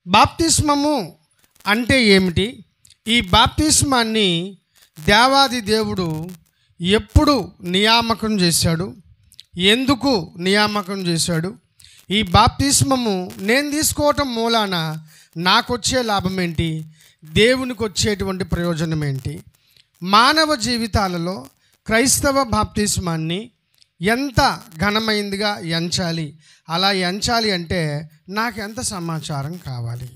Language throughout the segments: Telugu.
బాప్తిస్మము అంటే ఏమిటి? ఈ బాప్తిస్మాన్ని దేవాది దేవుడు ఎప్పుడు నియామకం చేశాడు? ఎందుకు నియామకం చేశాడు? ఈ బాప్తిస్మము నేను తీసుకోవటం మూలాన నాకు వచ్చే లాభం ఏంటి? దేవునికి వచ్చేటువంటి ప్రయోజనం ఏంటి? మానవ జీవితాలలో క్రైస్తవ బాప్తిస్మాన్ని ఎంత ఘనమైందిగా ఎంచాలి? అలా ఎంచాలి అంటే నాకు ఎంత సమాచారం కావాలి?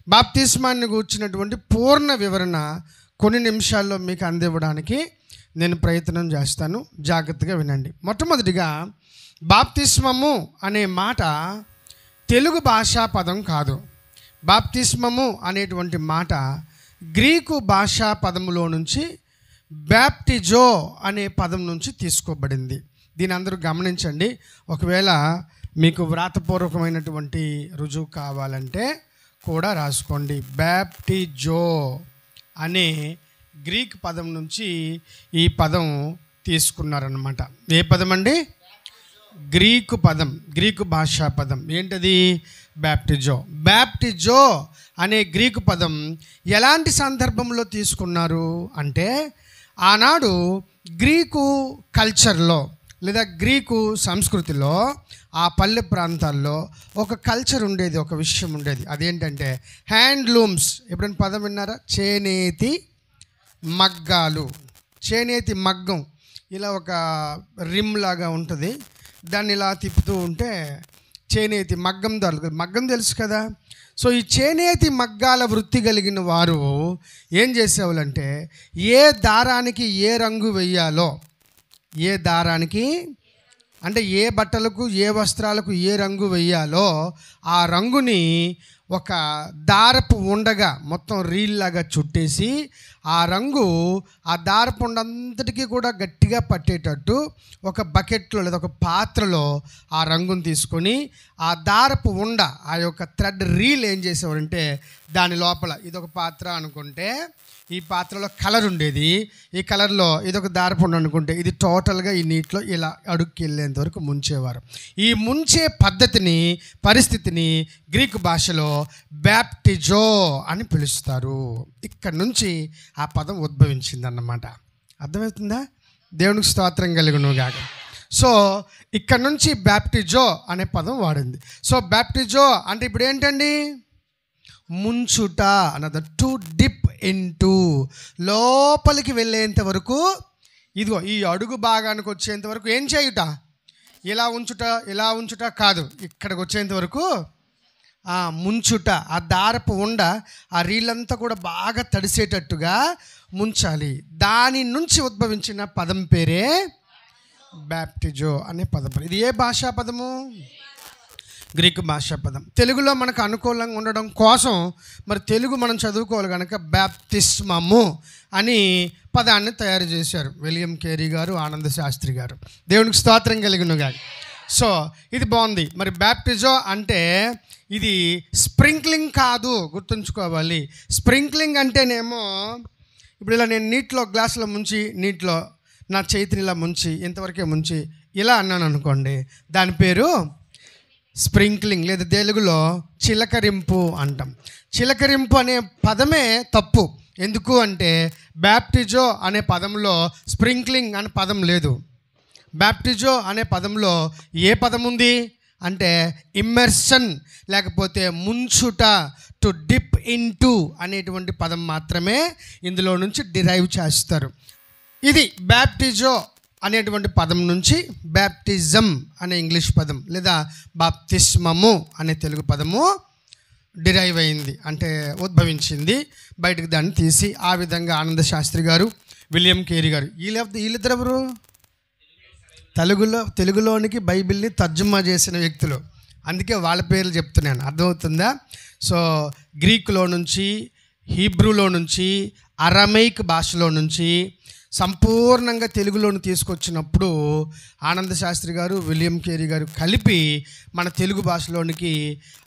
బాప్తిస్మాన్ని గూర్చినటువంటి పూర్ణ వివరణ కొన్ని నిమిషాల్లో మీకు అందివ్వడానికి నేను ప్రయత్నం చేస్తాను. జాగ్రత్తగా వినండి. మొట్టమొదటిగా బాప్తిస్మము అనే మాట తెలుగు భాషా పదం కాదు. బాప్తిస్మము అనేటువంటి మాట గ్రీకు భాషా పదములో నుంచి బ్యాప్టిజో అనే పదం నుంచి తీసుకోబడింది. దీని అందరూ గమనించండి. ఒకవేళ మీకు వ్రాతపూర్వకమైనటువంటి రుజువు కావాలంటే కూడా రాసుకోండి. బ్యాప్టిజో అనే గ్రీక్ పదం నుంచి ఈ పదం తీసుకున్నారన్నమాట. ఏ పదం అండి? గ్రీకు పదం, గ్రీకు భాషా పదం. ఏంటది? బ్యాప్టిజో. బ్యాప్టిజో అనే గ్రీకు పదం ఎలాంటి సందర్భంలో తీసుకున్నారు అంటే, ఆనాడు గ్రీకు కల్చర్లో లేదా గ్రీకు సంస్కృతిలో ఆ పల్లె ప్రాంతాల్లో ఒక కల్చర్ ఉండేది, ఒక విషయం ఉండేది. అదేంటంటే హ్యాండ్లూమ్స్. ఎప్పుడైనా పదం విన్నారా? చేనేతి మగ్గాలు. చేనేతి మగ్గం ఇలా ఒక రిమ్ లాగా ఉంటుంది. దాన్ని ఇలా తిప్పుతూ ఉంటే చేనేతి మగ్గం దొరకదు. మగ్గం తెలుసు కదా. సో ఈ చేనేతి మగ్గాల వృత్తి కలిగిన వారు ఏం చేసేవాళ్ళంటే, ఏ దారానికి ఏ రంగు వెయ్యాలో, ఏ దారానికి అంటే ఏ బట్టలకు ఏ వస్త్రాలకు ఏ రంగు వెయ్యాలో ఆ రంగుని ఒక దారపు ఉండగా మొత్తం రీల్లాగా చుట్టేసి ఆ రంగు ఆ దారపు ఉండంతటికీ కూడా గట్టిగా పట్టేటట్టు ఒక బకెట్లో లేదా ఒక పాత్రలో ఆ రంగుని తీసుకొని ఆ దారపు ఉండ, ఆ యొక్క థ్రెడ్ రీల్ ఏం చేసేవారంటే దాని లోపల ఇదొక పాత్ర అనుకుంటే ఈ పాత్రలో కలర్ ఉండేది. ఈ కలర్లో ఇదొక దారపుండు అనుకుంటే ఇది టోటల్గా ఈ నీటిలో ఇలా అడుక్కి వెళ్ళేంత వరకు ముంచేవారు. ఈ ముంచే పద్ధతిని, పరిస్థితిని గ్రీకు భాషలో బ్యాప్టిజో అని పిలుస్తారు. ఇక్కడ నుంచి ఆ పదం ఉద్భవించిందన్నమాట. అర్థమవుతుందా? దేవునికి స్తోత్రం కలుగునుగాక. సో ఇక్కడ నుంచి బ్యాప్టిజో అనే పదం వాడింది. సో బ్యాప్టిజో అంటే ఇప్పుడు ఏంటండి? ముంచుట అన్నది. టు డిప్ ఇంటూ, లోపలికి వెళ్ళేంత వరకు, ఇదిగో ఈ అడుగు భాగానికి వచ్చేంత వరకు ఏం చేయుట? ఇలా ఉంచుట, ఇలా ఉంచుట కాదు, ఇక్కడికి వచ్చేంత వరకు ముంచుట. ఆ దారపు ఉండ ఆ రీలంతా కూడా బాగా తడిసేటట్టుగా ముంచాలి. దాని నుంచి ఉద్భవించిన పదం పేరే బ్యాప్టిజో అనే పదం. ఇది ఏ భాషా పదము? గ్రీకు భాషా పదం. తెలుగులో మనకు అనుకూలంగా ఉండడం కోసం మరి తెలుగు మనం చదువుకోవాలి కనుక బ్యాప్తిస్మము అని పదాన్ని తయారు చేశారు విలియం కేరీ గారు, ఆనంద శాస్త్రి గారు. దేవునికి స్తోత్రం కలిగినగా. సో ఇది బాగుంది. మరి బ్యాప్టిజో అంటే ఇది స్ప్రింక్లింగ్ కాదు, గుర్తుంచుకోవాలి. స్ప్రింక్లింగ్ అంటేనేమో ఇప్పుడు ఇలా నేను నీటిలో గ్లాసులో ముంచి, నీటిలో నా చేతిని ఇలా ముంచి, ఇంతవరకే ముంచి ఇలా అన్నాను అనుకోండి, దాని పేరు స్ప్రింక్లింగ్ లేదా తెలుగులో చిలకరింపు అంటాం. చిలకరింపు అనే పదమే తప్పు. ఎందుకు అంటే బ్యాప్టిజో అనే పదంలో స్ప్రింక్లింగ్ అనే పదం లేదు. బ్యాప్టిజో అనే పదంలో ఏ పదం ఉంది అంటే ఇమ్మర్షన్ లేకపోతే ముంచుట, టు డిప్ ఇంటూ అనేటువంటి పదం మాత్రమే ఇందులో నుంచి డిరైవ్ చేస్తారు. ఇది బ్యాప్టిజో అనేటువంటి పదం నుంచి బ్యాప్టిజం అనే ఇంగ్లీష్ పదం లేదా బాప్తిస్మము అనే తెలుగు పదము డిరైవ్ అయింది, అంటే ఉద్భవించింది. బయటకు దాన్ని తీసి ఆ విధంగా ఆనంద శాస్త్రి గారు, విలియం కేరీ గారు, వీళ్ళిద్దరు ఎవరు? తెలుగులోనికి బైబిల్ని తర్జుమా చేసిన వ్యక్తులు. అందుకే వాళ్ళ పేర్లు చెప్తున్నాను. అర్థమవుతుందా? సో గ్రీకులో నుంచి, హీబ్రూలో నుంచి, అరమైక్ భాషలో నుంచి సంపూర్ణంగా తెలుగులోని తీసుకొచ్చినప్పుడు ఆనంద శాస్త్రి గారు, విలియం కేరీ గారు కలిపి మన తెలుగు భాషలోనికి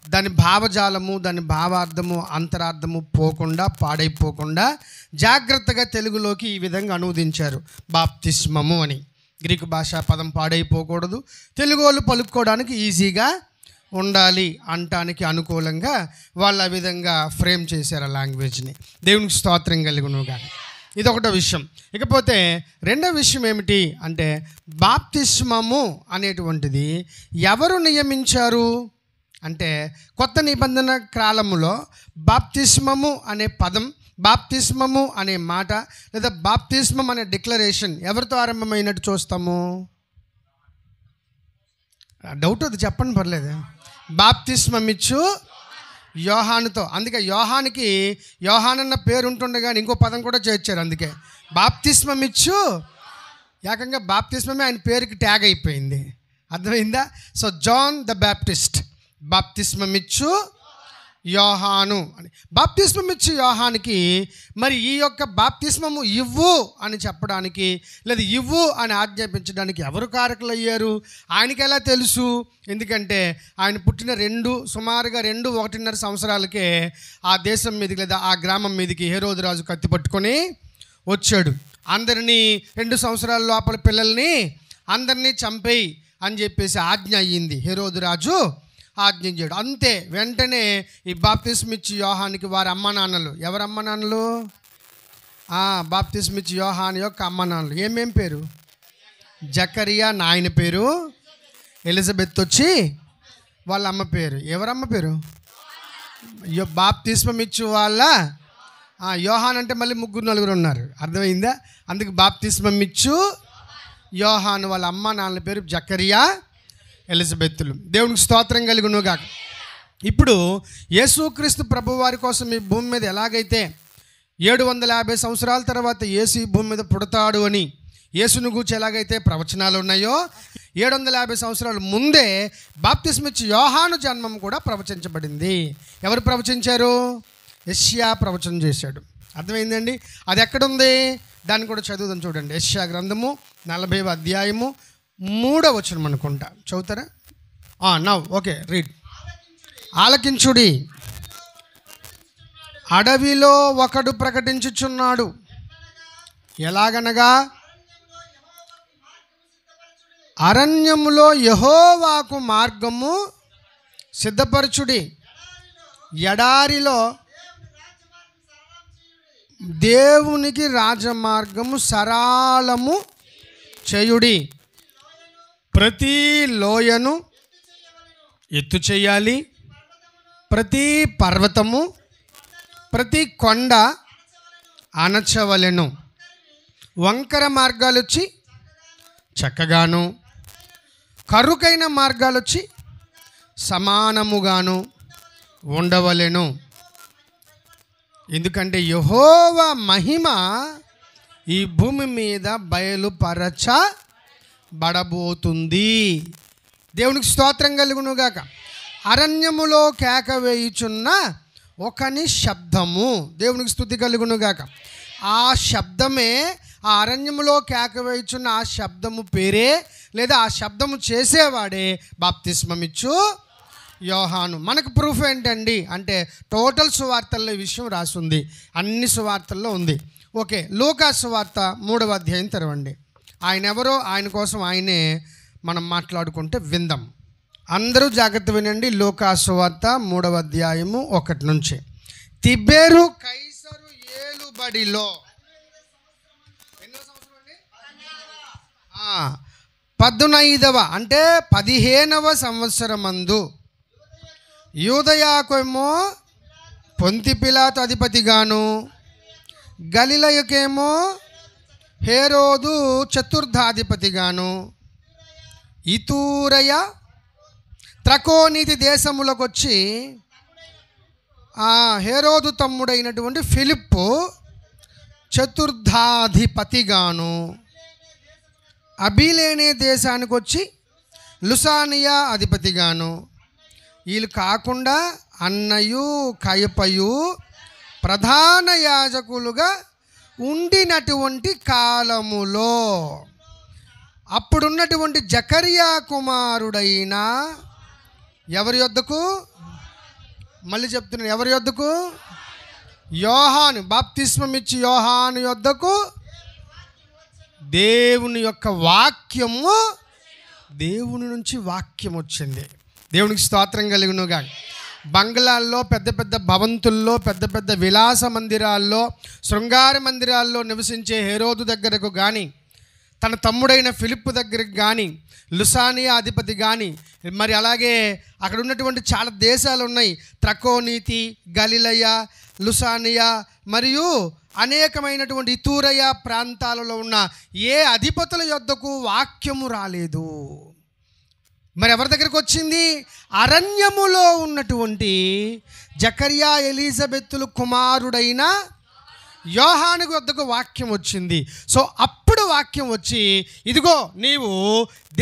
దాని భావజాలము, దాని భావార్థము, అంతరార్థము పోకుండా, పాడైపోకుండా జాగ్రత్తగా తెలుగులోకి ఈ విధంగా అనువదించారు బాప్తిస్మము అని. గ్రీకు భాషా పదం పాడైపోకూడదు, తెలుగు వాళ్ళు పలుకోవడానికి ఈజీగా ఉండాలి అంటానికి అనుకూలంగా వాళ్ళు ఆ విధంగా ఫ్రేమ్ చేశారు ఆ లాంగ్వేజ్ని. దేవునికి స్తోత్రం కలుగునుగా. ఇదొకటో విషయం. ఇకపోతే రెండో విషయం ఏమిటి అంటే బాప్తిస్మము అనేటువంటిది ఎవరు నియమించారు అంటే కొత్త నిబంధన కాలములో బాప్తిస్మము అనే పదం, బాప్తిస్మము అనే మాట లేదా బాప్తిస్మం అనే డిక్లరేషన్ ఎవరితో ఆరంభమైనట్టు చూస్తాము? డౌట్ అది చెప్పండి, పర్లేదు. బాప్తిస్మం ఇచ్చు యోహానుతో. అందుకే యోహానికి యోహానన్న పేరు ఉంటుండగా ఇంకో పదం కూడా చేర్చారు. అందుకే బాప్తిస్మం ఇచ్చు, ఏకంగా బాప్తిస్మమే ఆయన పేరుకి ట్యాగ్ అయిపోయింది. అర్థమైందా? సో జాన్ ద బ్యాప్టిస్ట్, బాప్తిస్మం ఇచ్చు యోహాను అని. బాప్తిస్మం ఇచ్చు యోహానికి మరి ఈ యొక్క బాప్తిస్మము ఇవ్వు అని చెప్పడానికి లేదా ఇవ్వు అని ఆజ్ఞాపించడానికి ఎవరు కారకులయ్యారు? ఆయనకి ఎలా తెలుసు? ఎందుకంటే ఆయన పుట్టిన సుమారుగా 1.5 సంవత్సరాలకే ఆ దేశం మీదకి లేదా ఆ గ్రామం మీదకి హేరోదు రాజు కత్తి పట్టుకొని వచ్చాడు. అందరినీ 2 సంవత్సరాల లోపల పిల్లల్ని అందరినీ చంపేయి అని చెప్పేసి ఆజ్ఞ అయ్యింది. హేరోదు రాజు ఆజ్ఞించాడు. అంతే వెంటనే ఈ బాప్తిస్మిచ్చి యోహానికి వారి అమ్మ నాన్నలు, ఎవరు అమ్మ నాన్నలు? బాప్తిస్మిచ్చి యోహాన్ యొక్క అమ్మ నాన్నలు ఏమేం పేరు? జకరియా నాయన పేరు, ఎలిజబెత్ వచ్చి వాళ్ళ అమ్మ పేరు. ఎవరమ్మ పేరు? బాప్తిస్మం ఇచ్చు వాళ్ళ యోహాన్ అంటే మళ్ళీ 3-4 ఉన్నారు. అర్థమైందా? అందుకు బాప్తిస్మం ఇచ్చు యోహాన్ వాళ్ళ అమ్మ నాన్నల పేరు జకరియా, ఎలిజబెత్తులు. దేవునికి స్తోత్రం కలుగునుగాక. ఇప్పుడు యేసుక్రీస్తు ప్రభు వారి కోసం ఈ భూమి మీద ఎలాగైతే 750 సంవత్సరాల తర్వాత యేసు ఈ భూమి మీద పుడతాడు అని యేసును గూర్చి ఎలాగైతే ప్రవచనాలు ఉన్నాయో 750 సంవత్సరాల ముందే బాప్తిస్మిచ్చి యోహాను జన్మం కూడా ప్రవచించబడింది. ఎవరు ప్రవచించారు? యెషయా ప్రవచనం చేశాడు. అర్థమైందండి? అది ఎక్కడుంది? దాన్ని కూడా చదువుదాం. చూడండి, యెషయా గ్రంథము 40వ అధ్యాయము 3వ వచనం అనుకుంటా. చదువుతారా? Now okay, read. ఆలకించుడి, అడవిలో ఒకడు ప్రకటించుచున్నాడు. ఎలాగనగా అరణ్యములో యెహోవాకు మార్గము సిద్ధపరచుడి, ఎడారిలో దేవునికి రాజమార్గము సరళము చేయుడి. ప్రతి లోయను ఎత్తు చేయాలి, ప్రతి పర్వతము ప్రతి కొండ అణచవలెను. వంకర మార్గాలు వచ్చి చక్కగాను, కరుకైన మార్గాలు వచ్చి సమానముగాను ఉండవలెను. ఎందుకంటే యెహోవా మహిమ ఈ భూమి మీద బయలుపరచబడబోతుంది. దేవునికి స్తోత్రం కలుగునుగాక. అరణ్యములో కేక వేయుచున్న ఒకని శబ్దము, దేవునికి స్తుతి కలుగునుగాక. ఆ శబ్దమే, ఆ అరణ్యములో కేక వేయుచున్న ఆ శబ్దము పేరే లేదా ఆ శబ్దము చేసేవాడే బాప్తిస్మమిచ్చు యోహాను. మనకు ప్రూఫ్ ఏంటండి అంటే టోటల్ సువార్తల్లో ఈ విషయం రాసి ఉంది, అన్ని సువార్తల్లో ఉంది. ఓకే, లూకా సువార్త 3వ అధ్యాయం తెరవండి. ఆయన ఎవరో, ఆయన కోసం ఆయనే మనం మాట్లాడుకుంటే విందాం. అందరూ జాగ్రత్త వినండి. లూకా సువార్త 3వ అధ్యాయము 1 నుంచి. తిబెరు కైసరు ఏలుబడిలో 15వ అంటే 15వ సంవత్సరమందు యూదయాకేమో పొంతి పిలాతు అధిపతిగాను, గలిలయకేమో హేరోదు చతుర్థాధిపతిగాను, ఇతూరయ త్రకోనీతి దేశములకు వచ్చి హేరోదు తమ్ముడైనటువంటి ఫిలిప్పు చతుర్థాధిపతిగాను, అబిలేనే దేశానికి వచ్చి లుసానియా అధిపతిగాను, వీళ్ళు కాకుండా అన్నయు కయపయు ప్రధాన యాజకులుగా ఉండినటువంటి కాలములో అప్పుడున్నటువంటి జకరియా కుమారుడైన ఎవరి యొద్దకు, మళ్ళీ చెప్తున్నాను, ఎవరి యొద్దకు? యోహాను, బాప్తిస్మమిచ్చి యోహాను యొద్దకు దేవుని యొక్క వాక్యము, దేవుని నుంచి వాక్యం వచ్చింది. దేవునికి స్తోత్రం కలుగునుగా. బంగ్లాల్లో, పెద్ద పెద్ద భవంతుల్లో, పెద్ద పెద్ద విలాస మందిరాల్లో, శృంగార మందిరాల్లో నివసించే హెరోదు దగ్గరకు కానీ, తన తమ్ముడైన ఫిలిప్పు దగ్గరికి కానీ, లుసానియా అధిపతి కానీ, మరి అలాగే అక్కడ ఉన్నటువంటి చాలా దేశాలు ఉన్నాయి, త్రకోనీతి, గలిలయ, లుసానియా మరియు అనేకమైనటువంటి ఇతూరయ ప్రాంతాలలో ఉన్న ఏ అధిపతుల యొద్దకు వాక్యము రాలేదు. మరి ఎవరి దగ్గరకు వచ్చింది? అరణ్యములో ఉన్నటువంటి జకర్యా ఎలిజబెత్తులు కుమారుడైన యోహాను వద్దకు వాక్యం వచ్చింది. సో అప్పుడు వాక్యం వచ్చి, ఇదిగో నీవు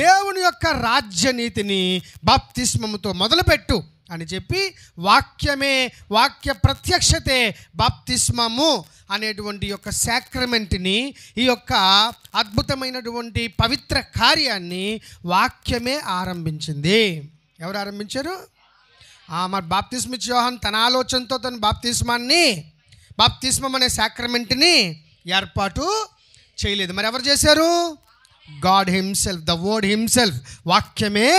దేవుని యొక్క రాజ్యనీతిని బాప్తిస్మముతో మొదలుపెట్టు అని చెప్పి, వాక్యమే, వాక్య ప్రత్యక్షతే బాప్తిస్మము అనేటువంటి యొక్క సాక్రమెంట్ని, ఈ యొక్క అద్భుతమైనటువంటి పవిత్ర కార్యాన్ని వాక్యమే ఆరంభించింది. ఎవరు ఆరంభించారు? మరి బాప్తిస్మ ఇచ్చే యోహాను తన ఆలోచనతో తన బాప్తిస్మం అనే సాక్రమెంట్ని ఏర్పాటు చేయలేదు. మరి ఎవరు చేశారు? God himself, the Word himself, వాక్యమే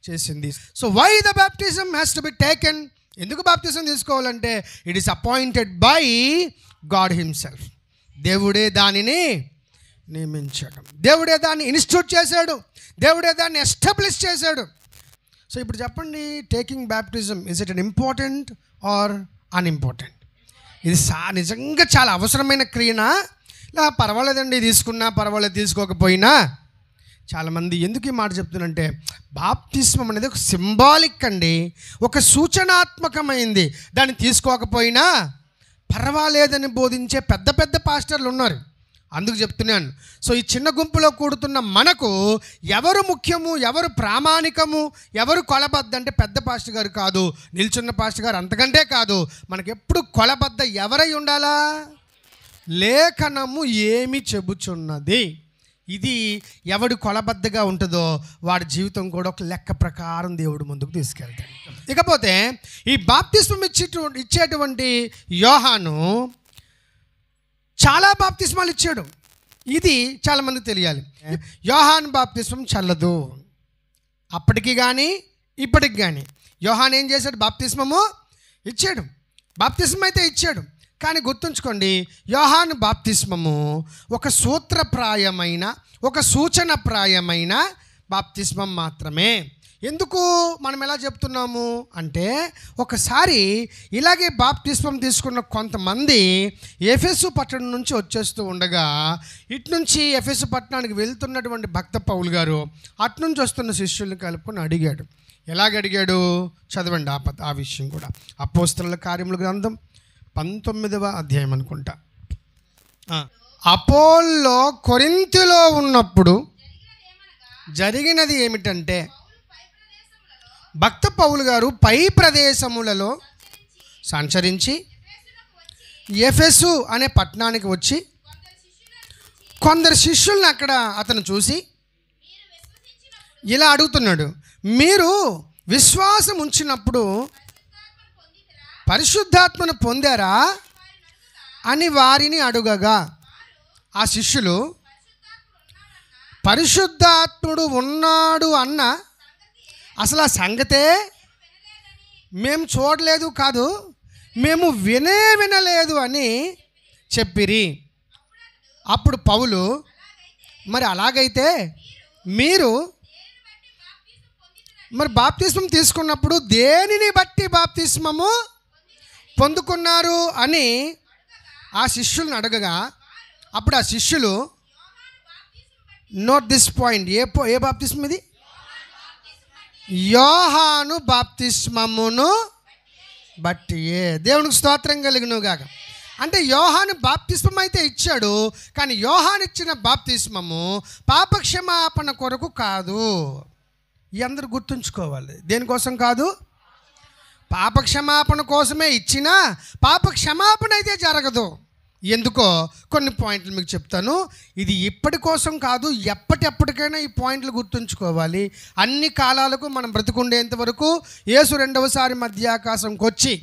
చేసింది. So why the baptism has to be taken? ఎందుకు బాప్తిజం తీసుకోవాలంటే it is appointed by God himself. దేవుడే దానిని నియమించాడు, దేవుడే దాన్ని ఇన్స్టిట్యూట్ చేశాడు, దేవుడే దాన్ని ఎస్టాబ్లిష్ చేశాడు. సో ఇప్పుడు చెప్పండి, taking baptism is it an important or unimportant? ఇది నిజంగా చాలా అవసరమైన క్రియనా? ఇలా పర్వాలేదండి తీసుకున్నా పర్వాలేదు తీసుకోకపోయినా? చాలామంది ఎందుకు ఈ మాట చెప్తున్నారంటే, బాప్తిస్మం అనేది ఒక సింబాలిక్ అండి, ఒక సూచనాత్మకమైంది, దాన్ని తీసుకోకపోయినా పర్వాలేదని బోధించే పెద్ద పెద్ద పాస్టర్లు ఉన్నారు. అందుకు చెప్తున్నాను. సో ఈ చిన్న గుంపులో కూడుతున్న మనకు ఎవరు ముఖ్యము, ఎవరు ప్రామాణికము, ఎవరు కొలబద్ద అంటే పెద్ద పాస్టర్ గారు కాదు, నిల్చున్న పాస్టర్ గారు అంతకంటే కాదు. మనకు ఎప్పుడు కొలబద్ద ఎవరై ఉండాలా? లేఖనము ఏమి చెబుచున్నది. ఇది ఎవడు కొలబద్దగా ఉంటుందో వాడి జీవితం కూడా ఒక లెక్క ప్రకారం దేవుడు ముందుకు తీసుకెళ్తాడు. ఇకపోతే ఈ బాప్తిస్మం ఇచ్చేటువంటి యోహాను చాలా బాప్తిస్మాలు ఇచ్చాడు. ఇది చాలామంది తెలియాలి. యోహాను బాప్తిస్మం చల్లదు. అప్పటికి కానీ ఇప్పటికి కానీ యోహాను ఏం చేశాడు? బాప్తిస్మము ఇచ్చాడు. బాప్తిస్మం అయితే ఇచ్చాడు, కానీ గుర్తుంచుకోండి, యోహాను బాప్తిస్మము ఒక సూత్రప్రాయమైన, ఒక సూచనప్రాయమైన బాప్తిస్మం మాత్రమే. ఎందుకు మనం ఎలా చెప్తున్నాము అంటే, ఒకసారి ఇలాగే బాప్తిస్మం తీసుకున్న కొంతమంది ఎఫెసు పట్టణం నుంచి వచ్చేస్తూ ఉండగా, ఇటు నుంచి ఎఫెసు పట్టణానికి వెళ్తున్నటువంటి భక్త పౌలు గారు అటునుంచి వస్తున్న శిష్యుల్ని కలుపుకొని అడిగాడు. ఎలాగడిగాడు చదవండి ఆ విషయం కూడా. అపోస్తలుల కార్యముల గ్రంథం 19వ అధ్యాయం అనుకుంటా. అపోల్లో కొరింథీలో ఉన్నప్పుడు జరిగినది ఏమిటంటే, భక్త పౌలు గారు పై ప్రదేశములలో సంచరించి ఎఫెసు అనే పట్టణానికి వచ్చి కొందరు శిష్యుల్ని అక్కడ అతను చూసి ఇలా అడుగుతున్నాడు, మీరు విశ్వాసం ఉంచినప్పుడు పరిశుద్ధాత్మను పొందారా అని వారిని అడుగగా, ఆ శిష్యులు పరిశుద్ధాత్ముడు ఉన్నాడు అన్న అసలు ఆ సంగతే మేము చూడలేదు కాదు, మేము వినలేదు అని చెప్పిరి. అప్పుడు పౌలు, మరి అలాగైతే మీరు మరి బాప్తిస్మం తీసుకున్నప్పుడు దేనిని బట్టి బాప్తిస్మము పొందుకున్నారు అని ఆ శిష్యులను అడగగా, అప్పుడు ఆ శిష్యులు, నోట్ దిస్ పాయింట్, ఏ బాప్తిస్మం ఇది? యోహాను బాప్తిస్మమును బట్టి. దేవునికి స్తోత్రం కలుగునుగాక. అంటే యోహాను బాప్తిస్మం అయితే ఇచ్చాడు, కానీ యోహాను ఇచ్చిన బాప్తిస్మము పాపక్షమాపణ కొరకు కాదు. ఈ అందరూ గుర్తుంచుకోవాలి. దేనికోసం కాదు? పాపక్షమాపణ కోసమే ఇచ్చినా పాపక్షమాపణ అయితే జరగదు. ఎందుకో కొన్ని పాయింట్లు మీకు చెప్తాను. ఇది ఇప్పటి కోసం కాదు, ఎప్పటికైనా ఈ పాయింట్లు గుర్తుంచుకోవాలి. అన్ని కాలాలకు మనం బ్రతికుండేంత వరకు, యేసు రెండవసారి మధ్యాకాశంకి వచ్చి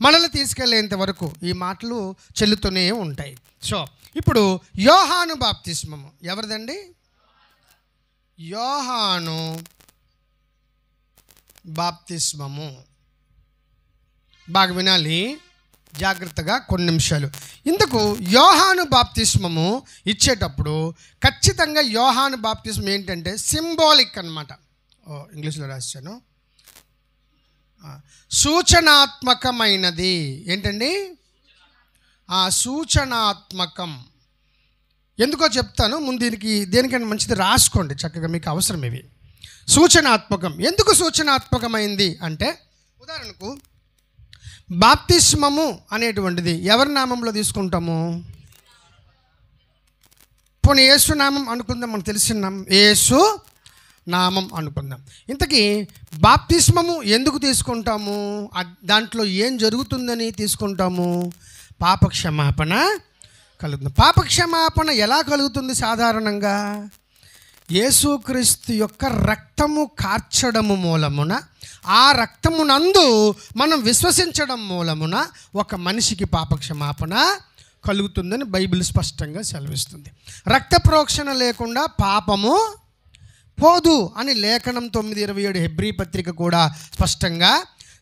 మనల్ని తీసుకెళ్లేంత వరకు ఈ మాటలు చెల్లుతూనే ఉంటాయి. సో ఇప్పుడు యోహాను బాప్తిస్మము ఎవరిదండి? యోహాను బాప్తిస్మము. బాగా వినాలి జాగ్రత్తగా కొన్ని నిమిషాలు. ఇందుకు యోహాను బాప్తిస్మము ఇచ్చేటప్పుడు ఖచ్చితంగా యోహాను బాప్తిస్మం ఏంటంటే సింబాలిక్ అన్నమాట. ఇంగ్లీష్లో రాశాను, సూచనాత్మకమైనది. ఏంటండి? సూచనాత్మకం. ఎందుకో చెప్తాను, ముందు దేనికైనా మంచిది రాసుకోండి చక్కగా, మీకు అవసరం ఇవి. సూచనాత్మకం. ఎందుకు సూచనాత్మకమైంది అంటే, ఉదాహరణకు బాప్తిస్మము అనేటువంటిది ఎవరి నామంలో తీసుకుంటాము? పోనీ యేసు నామం అనుకుందాం, మనకు తెలిసిన నామం యేసు నామం అనుకుందాం. ఇంతకీ బాప్తిస్మము ఎందుకు తీసుకుంటాము? దాంట్లో ఏం జరుగుతుందని తీసుకుంటాము? పాపక్షమాపణ కలుగుతుంది. పాపక్షమాపణ ఎలా కలుగుతుంది? సాధారణంగా యేసుక్రీస్తు యొక్క రక్తము కార్చడము మూలమున, ఆ రక్తమునందు మనం విశ్వసించడం మూలమున ఒక మనిషికి పాపక్షమాపణ కలుగుతుందని బైబిల్ స్పష్టంగా సెలవిస్తుంది. రక్త ప్రోక్షణ లేకుండా పాపము పోదు అని లేఖనం 9:27 హెబ్రీ పత్రిక కూడా స్పష్టంగా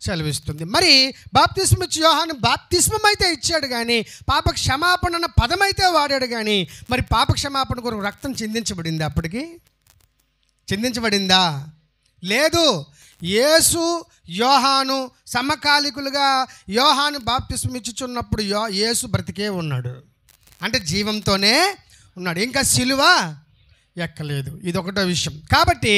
సెలవిస్తుంది. మరి బాప్తిస్మం ఇచ్చి యోహాను బాప్తిస్మం అయితే ఇచ్చాడు కానీ పాప క్షమాపణ అన్న పదం అయితే వాడాడు కానీ, మరి పాప క్షమాపణ కొరకు రక్తం చిందించబడిందా? అప్పటికి చిందించబడిందా? లేదు. యేసు యోహాను సమకాలికులుగా యోహాను బాప్తిస్మం ఇచ్చుచున్నప్పుడు యేసు బ్రతికే ఉన్నాడు, అంటే జీవంతోనే ఉన్నాడు, ఇంకా సిలువ ఎక్కలేదు. ఇది ఒకటో విషయం. కాబట్టి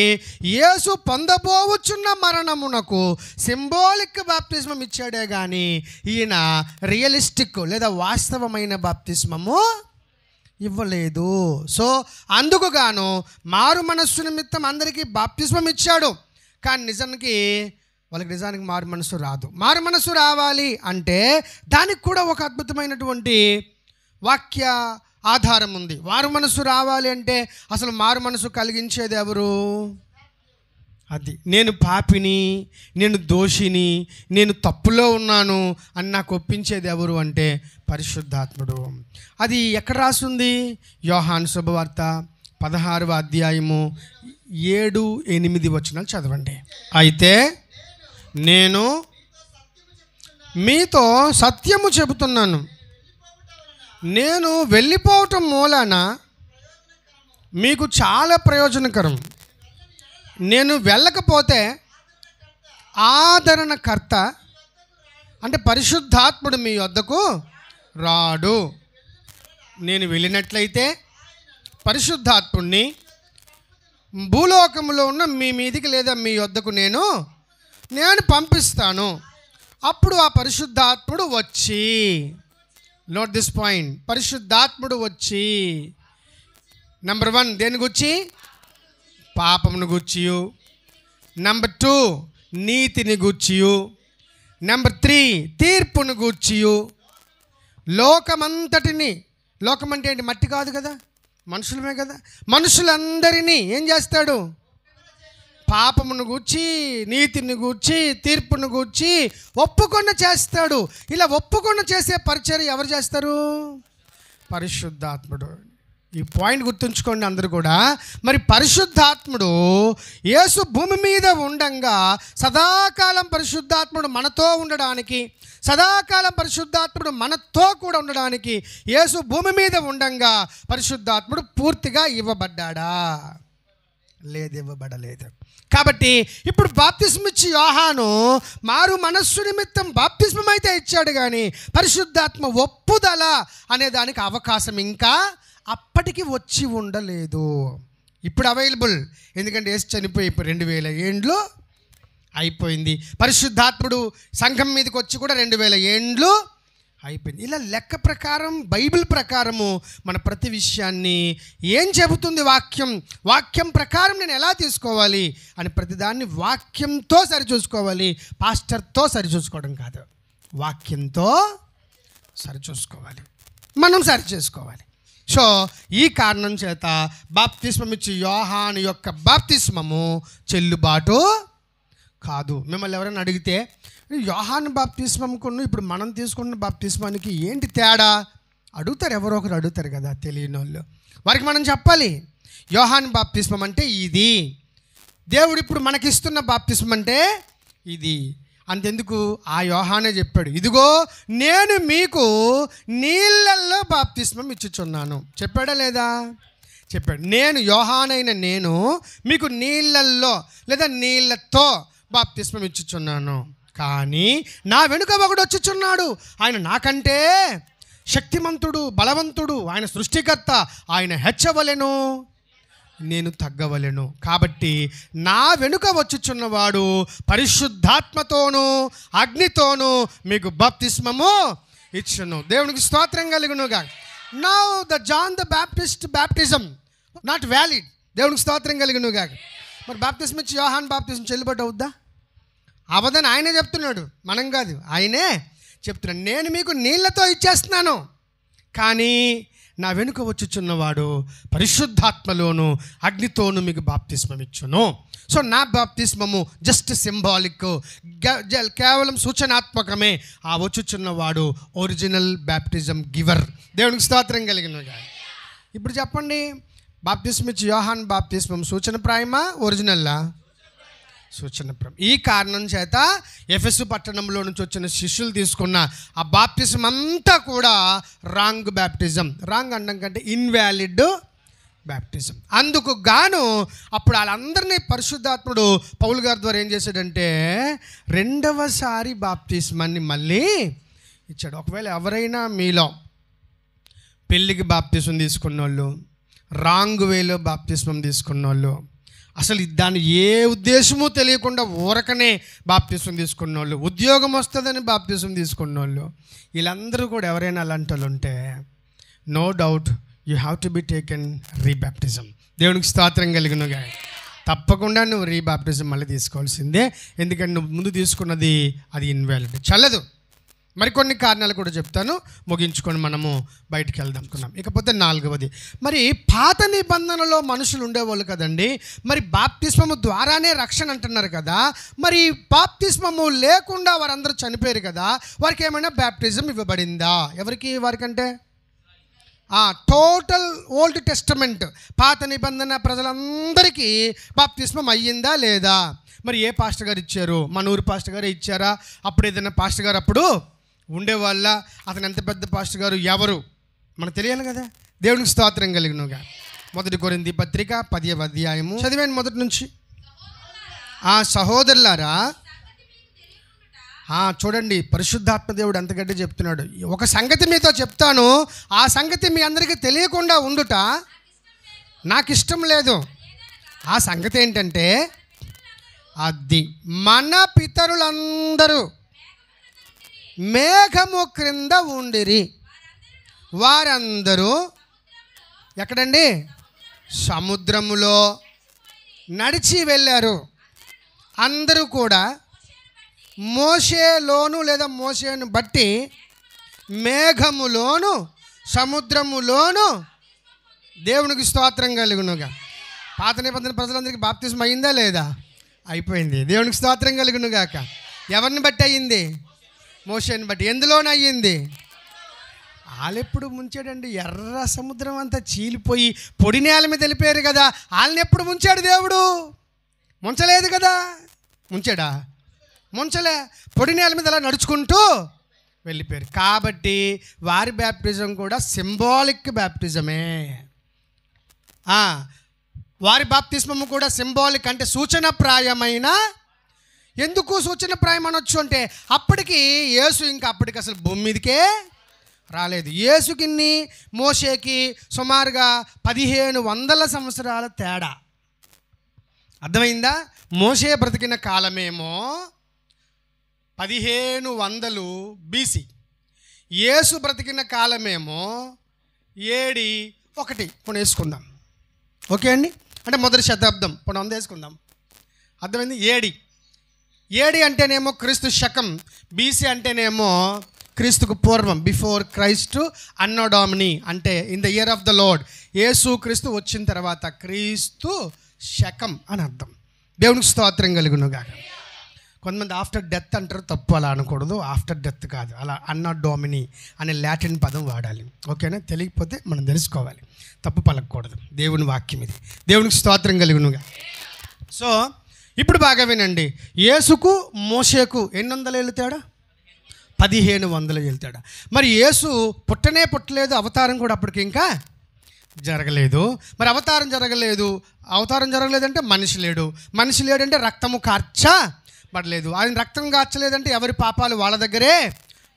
యేసు పొందబోవుచున్న మరణమునకు సింబాలిక్ బాప్తిస్మం ఇచ్చాడే కానీ ఈయన రియలిస్టిక్ లేదా వాస్తవమైన బాప్తిస్మము ఇవ్వలేదు. సో అందుకు గాను మారు మనస్సు నిమిత్తం అందరికీ బాప్తిస్మం ఇచ్చాడు, కానీ నిజానికి మారు మనస్సు రాదు. మారు మనస్సు రావాలి అంటే దానికి కూడా ఒక అద్భుతమైనటువంటి వాక్య ఆధారం ఉంది. మారు మనసు రావాలి అంటే అసలు మారు మనసు కలిగించేది ఎవరు? అది నేను పాపిని, నేను దోషిని, నేను తప్పులో ఉన్నాను అని నాకు ఒప్పించేది ఎవరు అంటే పరిశుద్ధాత్ముడు. అది ఎక్కడ రాస్తుంది? యోహాను శుభవార్త 16వ అధ్యాయము 7-8 వచనాలు చదవండి. అయితే నేను మీతో సత్యము చెబుతున్నాను, నేను వెళ్ళిపోవటం మూలాన మీకు చాలా ప్రయోజనకరం. నేను వెళ్ళకపోతే ఆదరణకర్త అంటే పరిశుద్ధాత్ముడు మీ వద్దకు రాడు. నేను వెళ్ళినట్లయితే పరిశుద్ధాత్ముడిని భూలోకంలో ఉన్న మీ మీదికి లేదా మీ వద్దకు నేను పంపిస్తాను. అప్పుడు ఆ పరిశుద్ధాత్ముడు వచ్చి, నోట్ దిస్ పాయింట్, పరిశుద్ధాత్ముడు వచ్చి నెంబర్ 1 దేని గురించి? పాపమును గూర్చియు, నెంబర్ 2 నీతిని గూర్చియు, నెంబర్ 3 తీర్పును గూర్చియు, లోకమంతటిని, లోకం అంటే ఏంటి? మట్టి కాదు కదా, మనుషులమే కదా, మనుషులందరినీ ఏం చేస్తాడు? పాపమును గూర్చి, నీతిని గూర్చి, తీర్పును గూర్చి ఒప్పుకొని చేస్తాడు. ఇలా ఒప్పుకొని చేసే పరిచర్య ఎవరు చేస్తారు? పరిశుద్ధాత్ముడు. ఈ పాయింట్ గుర్తుంచుకోండి అందరూ కూడా. మరి పరిశుద్ధాత్ముడు యేసు భూమి మీద ఉండంగా సదాకాలం పరిశుద్ధాత్ముడు మనతో ఉండడానికి, సదాకాలం పరిశుద్ధాత్ముడు మనతో కూడా ఉండడానికి యేసు భూమి మీద ఉండంగా పరిశుద్ధాత్ముడు పూర్తిగా ఇవ్వబడ్డాడా? లేదు, ఇవ్వబడలేదు. కాబట్టి ఇప్పుడు బాప్తిస్మం ఇచ్చి యోహాను మారు మనస్సు నిమిత్తం బాప్తిస్మం అయితే ఇచ్చాడు కానీ పరిశుద్ధాత్మ ఒప్పుదల అనే దానికి అవకాశం ఇంకా అప్పటికి వచ్చి ఉండలేదు. ఇప్పుడు అవైలబుల్, ఎందుకంటే యేసు చనిపోయి 2000 ఏండ్లు అయిపోయింది. పరిశుద్ధాత్ముడు సంఘం మీదకి వచ్చి కూడా 2000 ఏండ్లు అయిపోయింది. ఇలా లెక్క ప్రకారం, బైబిల్ ప్రకారము మన ప్రతి విషయాన్ని ఏం చెబుతుంది వాక్యం ప్రకారం నేను ఎలా తీసుకోవాలి అని ప్రతిదాన్ని వాక్యంతో సరిచూసుకోవాలి. పాస్టర్తో సరిచూసుకోవడం కాదు, వాక్యంతో సరిచూసుకోవాలి, మనం సరిచేసుకోవాలి. సో ఈ కారణం చేత బాప్తిస్మం ఇచ్చి యోహాను యొక్క బాప్తిస్మము చెల్లుబాటు కాదు. మిమ్మల్ని ఎవరైనా అడిగితే యోహాను బాప్తిస్మంకును ఇప్పుడు మనం తీసుకున్న బాప్తిస్మానికి ఏంటి తేడా అడుగుతారు, ఎవరో ఒకరు అడుగుతారు కదా తెలియని వాళ్ళు. వారికి మనం చెప్పాలి యోహాను బాప్తిస్మం అంటే ఇది, దేవుడు ఇప్పుడు మనకిస్తున్న బాప్తిస్మం అంటే ఇది. అంతెందుకు, ఆ యోహానే చెప్పాడు, ఇదిగో నేను మీకు నీళ్ళల్లో బాప్తిస్మం ఇచ్చుచున్నాను. చెప్పాడా లేదా? చెప్పాడు. నేను యోహానైన నేను మీకు నీళ్ళల్లో లేదా నీళ్ళతో బాప్తిస్మం ఇచ్చుచున్నాను, కానీ నా వెనుక ఒకడు వచ్చుచున్నాడు, ఆయన నాకంటే శక్తిమంతుడు, బలవంతుడు, ఆయన సృష్టికర్త, ఆయన హెచ్చవలెను, నేను తగ్గవలెను. కాబట్టి నా వెనుక వచ్చుచున్నవాడు పరిశుద్ధాత్మతోనూ అగ్నితోనూ మీకు బాప్తిస్మము ఇచ్చును. దేవునికి స్తోత్రం కలుగునుగా. Now the John the Baptist baptism not valid. దేవునికి స్తోత్రం కలుగునుగా. మరి బాప్తిస్మం ఇచ్చి యోహాన్ బాప్తిస్మం చెల్లుబాటు అవుద్దా? అవదని ఆయనే చెప్తున్నాడు, మనం కాదు, ఆయనే చెప్తున్నాడు. నేను మీకు నీళ్ళతో ఇచ్చేస్తున్నాను, కానీ నా వెనుక వచ్చుచున్నవాడు పరిశుద్ధాత్మలోను అగ్నితోను మీకు బాప్తిస్మం ఇచ్చును. సో నా బాప్తిస్మము జస్ట్ సింబాలిక్, కేవలం సూచనాత్మకమే. ఆ వచ్చుచున్నవాడు ఒరిజినల్ బ్యాప్టిజం గివర్. దేవునికి స్తోత్రం కలిగినగా. ఇప్పుడు చెప్పండి, బాప్తిస్మం ఇచ్చి యోహాన్ బాప్తిస్మం సూచనప్రాయమా ఒరిజినల్లా? సూచనప్రాయం. ఈ కారణం చేత ఎఫెసు పట్టణంలో నుంచి వచ్చిన శిష్యులు తీసుకున్న ఆ బాప్తిజం అంతా కూడా రాంగ్ బ్యాప్టిజం. రాంగ్ అనడం కంటే ఇన్వాలిడ్ బ్యాప్టిజం. అందుకు గాను అప్పుడు వాళ్ళందరినీ పరిశుద్ధాత్ముడు పౌలు గారి ద్వారా ఏం చేశాడంటే రెండవసారి బాప్తిస్మాన్ని మళ్ళీ ఇచ్చాడు. ఒకవేళ ఎవరైనా మీలో పెళ్ళికి బాప్తిస్మం తీసుకున్న వాళ్ళు, రాంగ్ వేలో బాప్తిస్మం తీసుకున్న వాళ్ళు, అసలు దాన్ని ఏ ఉద్దేశమూ తెలియకుండా ఊరకనే బాప్తిస్మం తీసుకున్న వాళ్ళు, ఉద్యోగం వస్తుందని బాప్తిస్మం తీసుకున్న వాళ్ళు, వీళ్ళందరూ కూడా ఎవరైనా అలాంటి వాళ్ళు ఉంటే no doubt you have to be taken rebaptism. దేవునికి స్తోత్రం కలిగినగా. తప్పకుండా నువ్వు రీబాప్టిజం మళ్ళీ తీసుకోవాల్సిందే. ఎందుకంటే నువ్వు ముందు తీసుకున్నది అది ఇన్వాలిడ్, చల్లదు. మరికొన్ని కారణాలు కూడా చెప్తాను, ముగించుకొని మనము బయటికి వెళ్దాం అనుకున్నాం. ఇకపోతే 4వది, మరి పాత నిబంధనలో మనుషులు ఉండేవాళ్ళు కదండి, మరి బాప్తిస్మము ద్వారానే రక్షణ అంటున్నారు కదా, మరి బాప్తిస్మము లేకుండా వారందరూ చనిపోయారు కదా, వారికి ఏమైనా బ్యాప్టిజం ఇవ్వబడిందా? ఎవరికి? వారికంటే టోటల్ ఓల్డ్ టెస్టమెంట్ పాత నిబంధన ప్రజలందరికీ బాప్తిస్మం అయ్యిందా లేదా? మరి ఏ పాస్టర్ గారు ఇచ్చారు? మన ఊరు పాస్టర్ గారు ఇచ్చారా? అప్పుడు ఏదైనా పాస్టర్ గారు అప్పుడు ఉండేవాళ్ళ? అతను ఎంత పెద్ద పాస్టర్ గారు ఎవరు మనకు తెలియాలి కదా. దేవునికి స్తోత్రం కలిగినగా. 1 కొరింథీ పత్రిక 10వ అధ్యాయము చదివాను మొదటి నుంచి. సహోదరులారా, చూడండి, పరిశుద్ధాత్మ దేవుడు ఎంత గట్టి చెప్తున్నాడు. ఒక సంగతి మీతో చెప్తాను, ఆ సంగతి మీ అందరికీ తెలియకుండా ఉండుట నాకు ఇష్టం లేదు. ఆ సంగతి ఏంటంటే, అది మన పితరులందరూ మేఘము క్రింద ఉండిరి. వారందరూ ఎక్కడండి? సముద్రములో నడిచి వెళ్ళారు. అందరూ కూడా మోషేలోను లేదా మోషేను బట్టి మేఘములోను సముద్రములోను. దేవునికి స్తోత్రం కలుగునుగా. పాత నిబంధన ప్రజలందరికీ బాప్తిస్మం అయిందా లేదా? అయిపోయింది. దేవునికి స్తోత్రం కలుగునుగాక. ఎవరిని బట్టి అయ్యింది? మోషేని బట్టి. ఎందులోనయ్యింది? వాళ్ళెప్పుడు ముంచాడండి? ఎర్ర సముద్రం అంతా చీలిపోయి పొడి నేల మీద వెళ్ళిపోయారు కదా, వాళ్ళని ఎప్పుడు ముంచాడు దేవుడు? ముంచలేదు కదా. ముంచాడా? ముంచలే. పొడి నేల మీద అలా నడుచుకుంటూ వెళ్ళిపోయారు. కాబట్టి వారి బ్యాప్టిజం కూడా సింబాలిక్ బ్యాప్టిజమే. వారి బాప్తిస్మము కూడా సింబాలిక్, అంటే సూచనప్రాయమైన. ఎందుకు సూచనప్రాయం అనొచ్చు అంటే, అప్పటికి యేసు ఇంకా అప్పటికి అసలు భూమి మీదకే రాలేదు. యేసుకి మోషేకి సుమారుగా 1500 సంవత్సరాల తేడా. అర్థమైందా? మోషే బ్రతికిన కాలమేమో 1500 BC, యేసు బ్రతికిన కాలమేమో 1 ఇప్పుడు వేసుకుందాం. ఓకే అండి, అంటే మొదటి శతాబ్దం ఇప్పుడు 100 వేసుకుందాం. అర్థమైంది? 7 అంటేనేమో క్రీస్తు శకం, BC అంటేనేమో క్రీస్తుకు పూర్వం, బిఫోర్ క్రైస్ట్ అన్నో డామిని, అంటే in the year of the Lord. యేసు క్రీస్తు వచ్చిన తర్వాత క్రీస్తు శకం అని అర్థం. దేవునికి స్తోత్రం కలుగునుగా. కొంతమంది ఆఫ్టర్ డెత్ అంటారు, తప్పు, అలా అనకూడదు. ఆఫ్టర్ డెత్ కాదు, అలా అన్నో డామిని అనే లాటిన్ పదం వాడాలి. ఓకేనా? తెలియకపోతే మనం తెలుసుకోవాలి, తప్పు పలకూడదు. దేవుని వాక్యం ఇది. దేవునికి స్తోత్రం కలుగునుగా. సో ఇప్పుడు బాగా వినండి, యేసుకు మోషేకు ఎన్ని వందల ఏళ్ళు తేడా? 1500 ఏళ్ళు తేడా. మరి యేసు పుట్టలేదు, అవతారం కూడా అప్పటికి ఇంకా జరగలేదు. మరి అవతారం జరగలేదంటే మనిషి లేడంటే రక్తము కార్చబడలేదు. ఆయన రక్తం కార్చలేదంటే ఎవరి పాపాలు వాళ్ళ దగ్గరే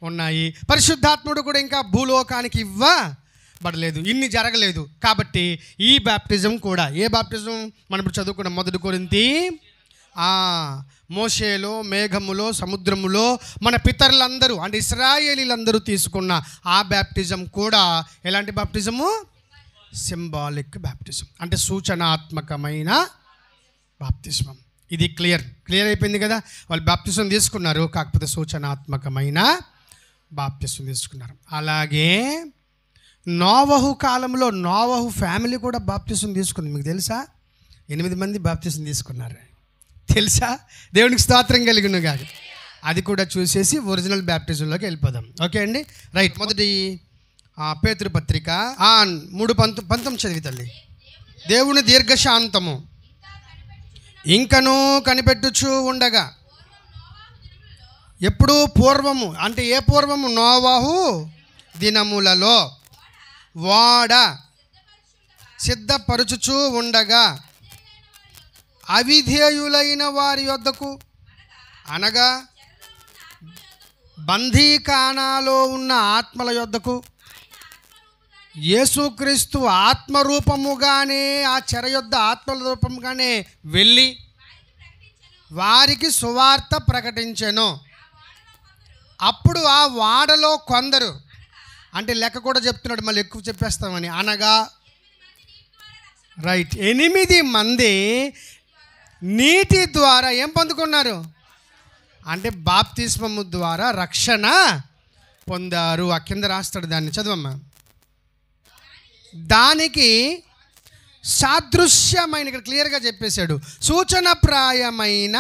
ఉన్నాయి. పరిశుద్ధాత్ముడు కూడా ఇంకా భూలోకానికి ఇవ్వబడలేదు. ఇన్ని జరగలేదు. కాబట్టి ఈ బాప్టిజం కూడా, ఏ బాప్టిజం మనం ఇప్పుడు చదువుకున్న 1 కొరింథీ, మోషేలో, మేఘములో, సముద్రములో మన పితరులందరూ అంటే ఇశ్రాయేలీలందరూ తీసుకున్న ఆ బాప్టిజం కూడా ఎలాంటి బాప్టిజము? సింబాలిక్ బాప్టిజం, అంటే సూచనాత్మకమైన బాప్తిస్మం. ఇది క్లియర్ అయిపోయింది కదా. వాళ్ళు బాప్తిజం తీసుకున్నారు, కాకపోతే సూచనాత్మకమైన బాప్తిజం తీసుకున్నారు. అలాగే నోవహు కాలంలో నోవహు ఫ్యామిలీ కూడా బాప్తిజం తీసుకుంది. మీకు తెలుసా? 8 మంది బాప్తిజం తీసుకున్నారు. తెలుసా? దేవునికి స్తోత్రం కలిగిన కాదు. అది కూడా చూసేసి ఒరిజినల్ బాప్టిజంలోకి వెళ్ళిపోదాం. ఓకే అండి, రైట్. మొదటి పేతురు పత్రిక 3:19 చదివి తల్లి. దేవుని దీర్ఘశాంతము ఇంకనూ కనిపెట్టుచూ ఉండగా, ఎప్పుడు పూర్వము అంటే ఏ పూర్వము? నోవహు దినములలో వాడ సిద్ధపరచుచూ ఉండగా అవిధేయులైన వారి యొద్దకు, అనగా బందీఖానాలో ఉన్న ఆత్మల యొద్దకు యేసుక్రీస్తు ఆత్మరూపముగానే ఆ చెర యొద్ద ఆత్మల రూపముగానే వెళ్ళి వారికి సువార్త ప్రకటించెను. అప్పుడు ఆ వాడలో కొందరు, అంటే లెక్క కూడా చెప్తున్నాడు, మళ్ళీ ఎక్కువ చెప్పేస్తామని, అనగా రైట్ 8 మంది నీటి ద్వారా ఏం పొందుకున్నారు? అంటే బాప్తిస్మము ద్వారా రక్షణ పొందారు. ఆ కింద రాస్తాడు, దాన్ని చదవమ్మా. దానికి సాదృశ్యమైన, ఇక్కడ క్లియర్గా చెప్పేశాడు, సూచనప్రాయమైన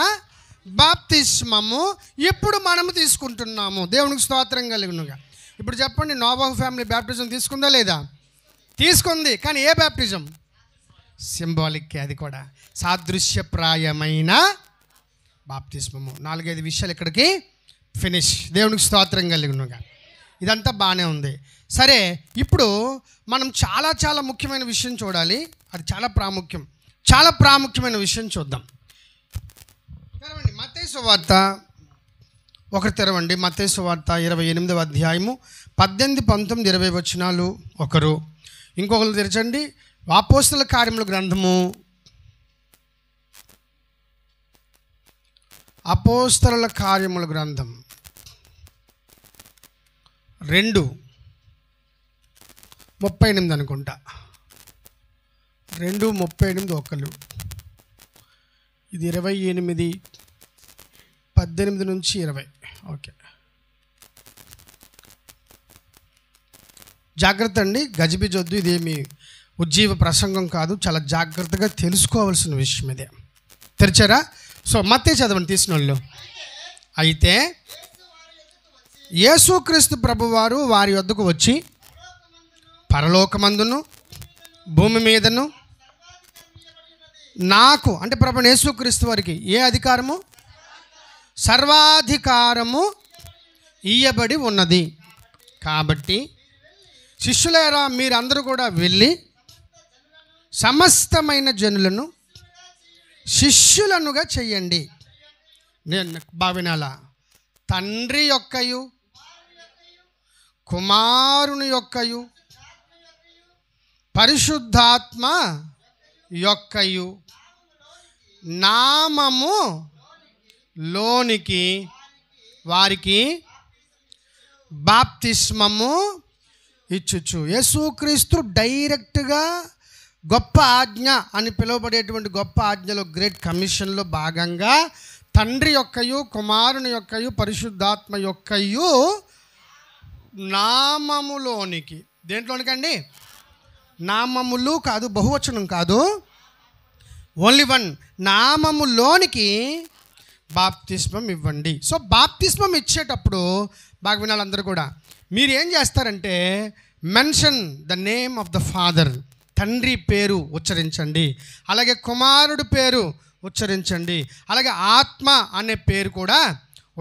బాప్తిస్మము ఇప్పుడు మనము తీసుకుంటున్నాము. దేవునికి స్తోత్రం కలుగునుగా. ఇప్పుడు చెప్పండి, నోవహు ఫ్యామిలీ బాప్టిజం తీసుకుందా లేదా? తీసుకుంది. కానీ ఏ బాప్టిజం? సింబాలిక్. అది కూడా సాదృశ్యప్రాయమైన బాప్తిస్మము. 4-5 విషయాలు ఇక్కడికి ఫినిష్. దేవునికి స్తోత్రం కలుగునుగా. ఇదంతా బాగానే ఉంది. సరే, ఇప్పుడు మనం చాలా ముఖ్యమైన విషయం చూడాలి. అది చాలా ప్రాముఖ్యమైన విషయం చూద్దాం. తెరవండి మత్తయి సువార్త, తెరవండి మత్తయి సువార్త 28వ అధ్యాయము 18, 19, 20 వచనాలు ఒకరు. ఇంకొకరు తెరచండి అపోస్తలుల కార్యముల గ్రంథము, అపోస్తలుల కార్యముల గ్రంథం 2:38 అనుకుంటా. 2:38 ఒకళ్ళు. ఇది 28, 18 నుంచి 20. ఓకే, జాగ్రత్త అండి, గజిబిజొద్దు. ఇదేమి ఉజ్జీవ ప్రసంగం కాదు, చాలా జాగ్రత్తగా తెలుసుకోవాల్సిన విషయం ఇదే. తెరిచారా? సో మత్తయి చదవండి తీసిన వాళ్ళు. అయితే యేసుక్రీస్తు ప్రభువారు వారి వద్దకు వచ్చి, పరలోకమందును భూమి మీదను నాకు, అంటే ప్రభువైన యేసుక్రీస్తు వారికి ఏ అధికారము? సర్వాధికారము ఇయ్యబడి ఉన్నది. కాబట్టి శిష్యులారా, మీరందరూ కూడా వెళ్ళి సమస్తమైన జనులను శిష్యులనుగా చెయ్యండి. నేను భావినాల తండ్రి యొక్కయు కుమారుని యొక్కయు పరిశుద్ధాత్మ యొక్కయు నామము లోనికి వారికి బాప్తిస్మము ఇచ్చుచు. యేసుక్రీస్తు డైరెక్ట్గా గొప్ప ఆజ్ఞ అని పిలువబడేటువంటి గొప్ప ఆజ్ఞలో, గ్రేట్ కమిషన్లో భాగంగా తండ్రి యొక్కయు కుమారుని యొక్కయు పరిశుద్ధాత్మ యొక్కయు నామములోనికి. దేంట్లోనికండి? నామములు కాదు, బహువచనం కాదు, ఓన్లీ వన్. నామములోనికి బాప్తిస్మం ఇవ్వండి. సో బాప్తిస్మం ఇచ్చేటప్పుడు బాగా వినాలందరూ కూడా, మీరు ఏం చేస్తారంటే mention the name of the father, తండ్రి పేరు ఉచ్చరించండి. అలాగే కుమారుడు పేరు ఉచ్చరించండి. అలాగే ఆత్మ అనే పేరు కూడా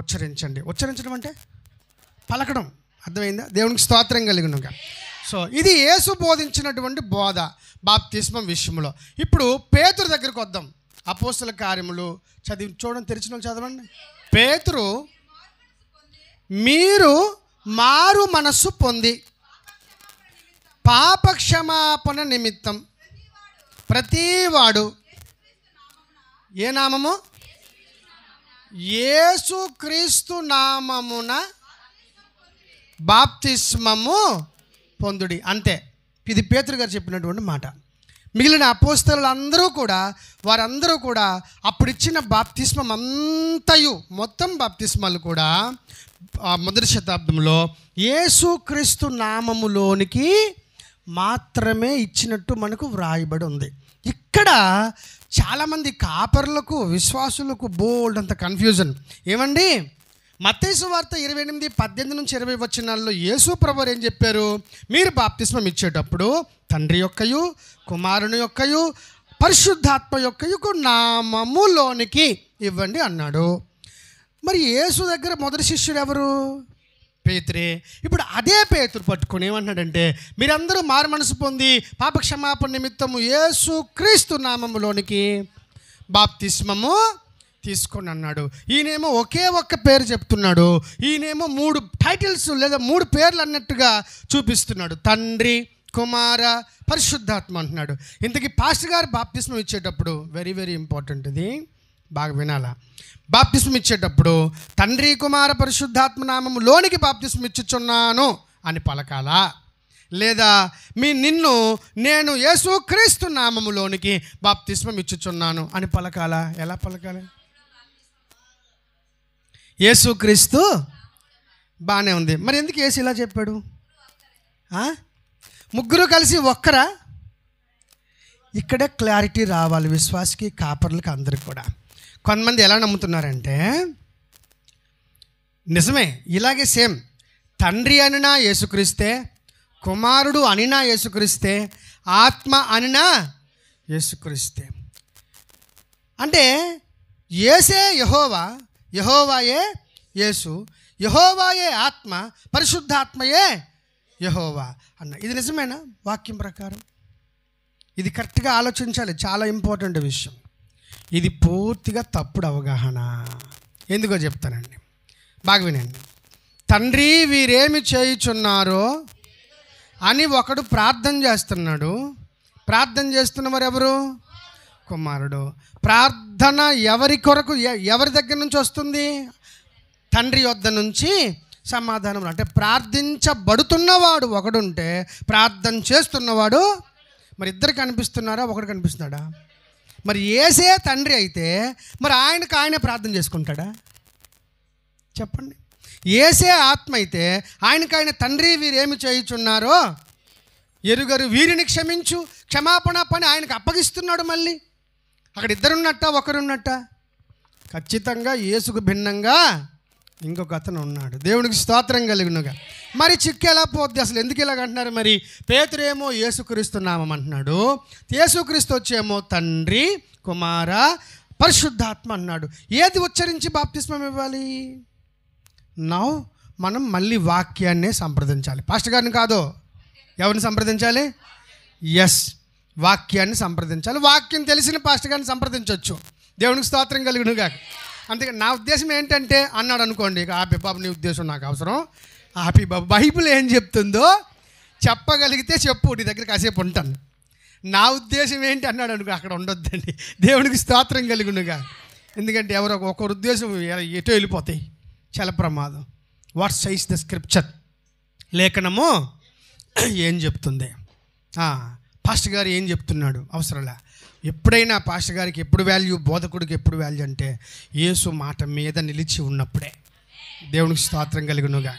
ఉచ్చరించండి. ఉచ్చరించడం అంటే పలకడం, అర్థమైందా? దేవునికి స్తోత్రం కలుగునుగా. సో ఇది యేసు బోధించినటువంటి బోధ బాప్తిస్మం విషయంలో. ఇప్పుడు పేతురు దగ్గరికి వద్దాం. అపోస్తల కార్యములు చూడండి, తెరిచిన చదవండి. పేతురు, మీరు మారు మనస్సు పొంది పాప క్షమాపణ నిమిత్తం ప్రతివాడు ఏ నామము? యేసుక్రీస్తు నామమున బాప్తిస్మము పొందుడి. అంతే. ఇది పేతురు గారు చెప్పినటువంటి మాట. మిగిలిన అపోస్తలులందరూ కూడా, వారందరూ కూడా అప్పుడు ఇచ్చిన బాప్తిస్మం అంతయు, మొత్తం బాప్తిస్మాలు కూడా మొదటి శతాబ్దంలో యేసుక్రీస్తు నామములోనికి మాత్రమే ఇచ్చినట్టు మనకు వ్రాయబడి ఉంది. ఇక్కడ చాలామంది కాపర్లకు, విశ్వాసులకు బోల్డ్ అంత కన్ఫ్యూజన్. ఏమండి, మత్తయి సువార్త 28:18-20 వచనాల్లో యేసు ప్రభువు ఏం చెప్పారు? మీరు బాప్తిస్మం ఇచ్చేటప్పుడు తండ్రి యొక్కయు, కుమారుని యొక్కయు, పరిశుద్ధాత్మ యొక్కయు నామములోనికి ఇవ్వండి అన్నాడు. మరి యేసు దగ్గర మొదటి శిష్యుడు ఎవరు? పేతురే. ఇప్పుడు అదే పేతురు పట్టుకొని ఏమన్నాడంటే, మీరందరూ మారు మనసు పొంది పాప క్షమాపణ నిమిత్తము యేసుక్రీస్తు నామములోనికి బాప్తిస్మము తీసుకొని అన్నాడు. ఈయనేమో ఒకే ఒక్క పేరు చెప్తున్నాడు, ఈయనేమో 3 టైటిల్స్ లేదా 3 పేర్లు అన్నట్టుగా చూపిస్తున్నాడు. తండ్రి, కుమార, పరిశుద్ధాత్మ అంటున్నాడు. ఇంతకీ పాస్టర్ గారు బాప్తిస్మం ఇచ్చేటప్పుడు వెరీ వెరీ ఇంపార్టెంట్, ఇది బాగా వినాలా. బాప్తిస్మం ఇచ్చేటప్పుడు తండ్రి, కుమార, పరిశుద్ధాత్మ నామములోనికి బాప్తిస్మం ఇచ్చుచున్నాను అని పలకాలా, లేదా నేను యేసుక్రీస్తు నామములోనికి బాప్తిస్మం ఇచ్చుచున్నాను అని పలకాలా? ఎలా పలకాలి? యేసుక్రీస్తు బాగానే ఉంది, మరి ఎందుకు యేసు ఇలా చెప్పాడు? ముగ్గురు కలిసి ఒక్కరా? ఇక్కడే క్లారిటీ రావాలి విశ్వాసకి, కాపర్లకి, అందరికి కూడా. కొంతమంది ఎలా నమ్ముతున్నారంటే, నిజమే, ఇలాగే సేమ్ తండ్రి అనినా యేసుక్రీస్తే, కుమారుడు అనినా యేసుక్రీస్తే, ఆత్మ అనినా యేసుక్రీస్తే. అంటే యేసే యెహోవా, యెహోవాయే యేసు, యెహోవాయే ఆత్మ, పరిశుద్ధాత్మయే యెహోవా అన్న. ఇది నిజమేనా వాక్యం ప్రకారం? ఇది కరెక్ట్గా ఆలోచించాలి, చాలా ఇంపార్టెంట్ విషయం. ఇది పూర్తిగా తప్పుడు అవగాహన. ఎందుకో చెప్తానండి, బాగా వినండి. తండ్రి వీరేమి చేయుచున్నారో అని ఒకడు ప్రార్థన చేస్తున్నాడు. ప్రార్థన చేస్తున్నవారు ఎవరు? కుమారుడు. ప్రార్థన ఎవరి కొరకు, ఎవరి దగ్గర నుంచి వస్తుంది? తండ్రి యొద్ద నుంచి సమాధానం. అంటే ప్రార్థించబడుతున్నవాడు ఒకడుంటే ప్రార్థన చేస్తున్నవాడు మరి ఇద్దరు కనిపిస్తున్నారా? ఒకడు కనిపిస్తున్నాడా? మరి యేసే తండ్రి అయితే మరి ఆయనే ప్రార్థన చేసుకుంటాడా? చెప్పండి. యేసే ఆత్మ అయితే ఆయన తండ్రి వీరేమి చేయుచున్నారో ఎరుగరు, వీరిని క్షమించు, క్షమాపణ పని ఆయనకు అప్పగిస్తున్నాడు. మళ్ళీ అక్కడ ఇద్దరున్నట్ట, ఒకరున్నట్ట? ఖచ్చితంగా యేసుకు భిన్నంగా ఇంకొక అతను ఉన్నాడు. దేవునికి స్తోత్రం కలుగునుగా. మరి చిక్కు ఎలా పోద్ది? అసలు ఎందుకు ఇలాగ అంటున్నారు? మరి పేతురేమో యేసుక్రీస్తు నామం అంటున్నాడు, యేసుక్రీస్తు వచ్చేమో తండ్రి, కుమార, పరిశుద్ధాత్మ అన్నాడు. ఏది ఉచ్చరించి బాప్తిస్మం ఇవ్వాలి? నౌ మనం మళ్ళీ వాక్యాన్నే సంప్రదించాలి. పాస్టర్ గారిని కాదు, ఎవరిని సంప్రదించాలి? ఎస్, వాక్యాన్ని సంప్రదించాలి. వాక్యం తెలిసిన పాస్టర్ గారిని సంప్రదించవచ్చు. దేవునికి స్తోత్రం కలుగునుగా. అందుకే నా ఉద్దేశం ఏంటంటే అన్నాడు అనుకోండి, ఇక ఆపి బాబు, నీ ఉద్దేశం నాకు అవసరం, ఆపి బాబు, బైబిల్ ఏం చెప్తుందో చెప్పగలిగితే చెప్పు, నీ దగ్గర కాసేపు ఉంటాను. నా ఉద్దేశం ఏంటి అన్నాడు అనుకో, అక్కడ ఉండొద్దండి. దేవునికి స్తోత్రం కలుగునుగా. ఎందుకంటే ఎవరో ఒకరి ఉద్దేశం ఎటో వెళ్ళిపోతాయి, చాలా ప్రమాదం. వాట్ సైజ్ ద స్క్రిప్చర్, లేఖనము ఏం చెప్తుంది, పాస్టర్ గారు ఏం చెప్తున్నాడు అవసరంలా. ఎప్పుడైనా పాస్టర్ గారికి ఎప్పుడు వాల్యూ, బోధకుడికి ఎప్పుడు వాల్యూ అంటే యేసు మాట మీద నిలిచి ఉన్నప్పుడే. దేవునికి స్తోత్రం కలుగునుగా.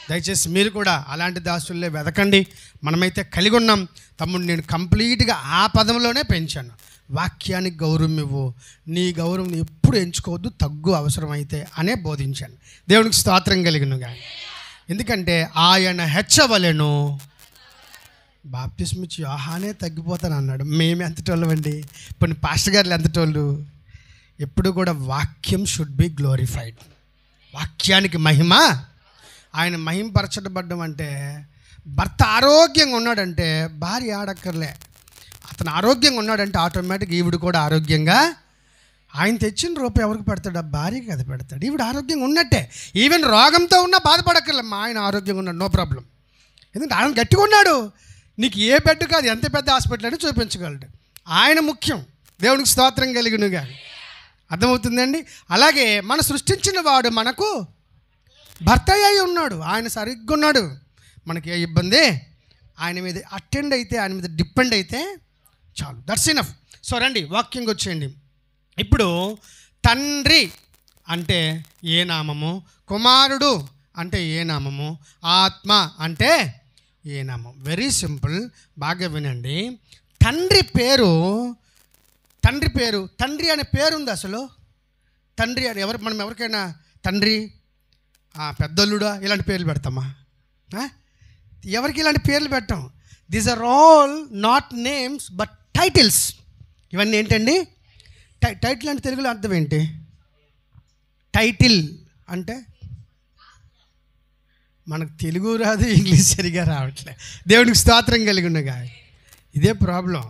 దయచేసి మీరు కూడా అలాంటి దాసులే వెతకండి. మనమైతే కలిగి ఉన్నాం. తమ్ముడు, నేను కంప్లీట్గా ఆ పదంలోనే పెంచాను. వాక్యానికి గౌరవం ఇవ్వు, నీ గౌరవం ఎప్పుడు ఎంచుకోవద్దు, తగ్గు అవసరమైతే అనే బోధించాను. దేవునికి స్తోత్రం కలుగునుగా. ఎందుకంటే ఆయన హెచ్చవలెను, బాప్తిస్మ ఇచ్చి యోహానే తగ్గిపోతాను అన్నాడు. మేము ఎంతటోళ్ళం అండి? ఇప్పుడు పాస్టర్ గారు ఎంతటోళ్ళు? ఎప్పుడు కూడా వాక్యం షుడ్ బి గ్లోరిఫైడ్. వాక్యానికి మహిమ. ఆయన మహిమపరచబడ్డం అంటే భర్త ఆరోగ్యంగా ఉన్నాడంటే భార్య ఆడక్కర్లే. అతను ఆరోగ్యంగా ఉన్నాడంటే ఆటోమేటిక్గా ఈవిడ కూడా ఆరోగ్యంగా. ఆయన తెచ్చిన రూపాయి ఎవరికి పెడతాడు? భార్యకి అది పెడతాడు. ఈవిడ ఆరోగ్యంగా ఉన్నట్టే. ఈవెన్ రోగంతో ఉన్నా బాధపడక్కర్లే. మా ఆయన ఆరోగ్యంగా ఉన్నాడు, నో ప్రాబ్లం. ఎందుకంటే ఆయన గట్టిగా ఉన్నాడు. నీకు ఏ బెడ్ కాదు, ఎంత పెద్ద హాస్పిటల్ అని చూపించగలడు. ఆయన ముఖ్యం. దేవునికి స్తోత్రం కలిగినగా. అర్థమవుతుందండి? అలాగే మన సృష్టించిన వాడు మనకు భర్త అయి ఉన్నాడు. ఆయన సరిగ్గా ఉన్నాడు. మనకి ఏ ఇబ్బంది? ఆయన మీద అటెండ్ అయితే, ఆయన మీద డిపెండ్ అయితే చాలు. That's enough. సో రండి వాక్యంకి వచ్చేయండి. ఇప్పుడు తండ్రి అంటే ఏ నామము, కుమారుడు అంటే ఏ నామము, ఆత్మ అంటే ఏ నామం? Very simple. బాగా వినండి. తండ్రి పేరు తండ్రి అనే పేరు ఉంది అసలు. తండ్రి అని మనం ఎవరికైనా తండ్రి, పెద్దల్లుడా ఇలాంటి పేర్లు పెడతామా? ఎవరికి ఇలాంటి పేర్లు పెట్టాం? These are all not names but titles. ఇవన్నీ ఏంటండి? టైటిల్ అంటే తెలుగులో అర్థం ఏంటి? టైటిల్ అంటే మనకు తెలుగు రాదు, ఇంగ్లీష్ సరిగా రావట్లే. దేవునికి స్తోత్రం కలిగి ఉండగా. ఇదే ప్రాబ్లం.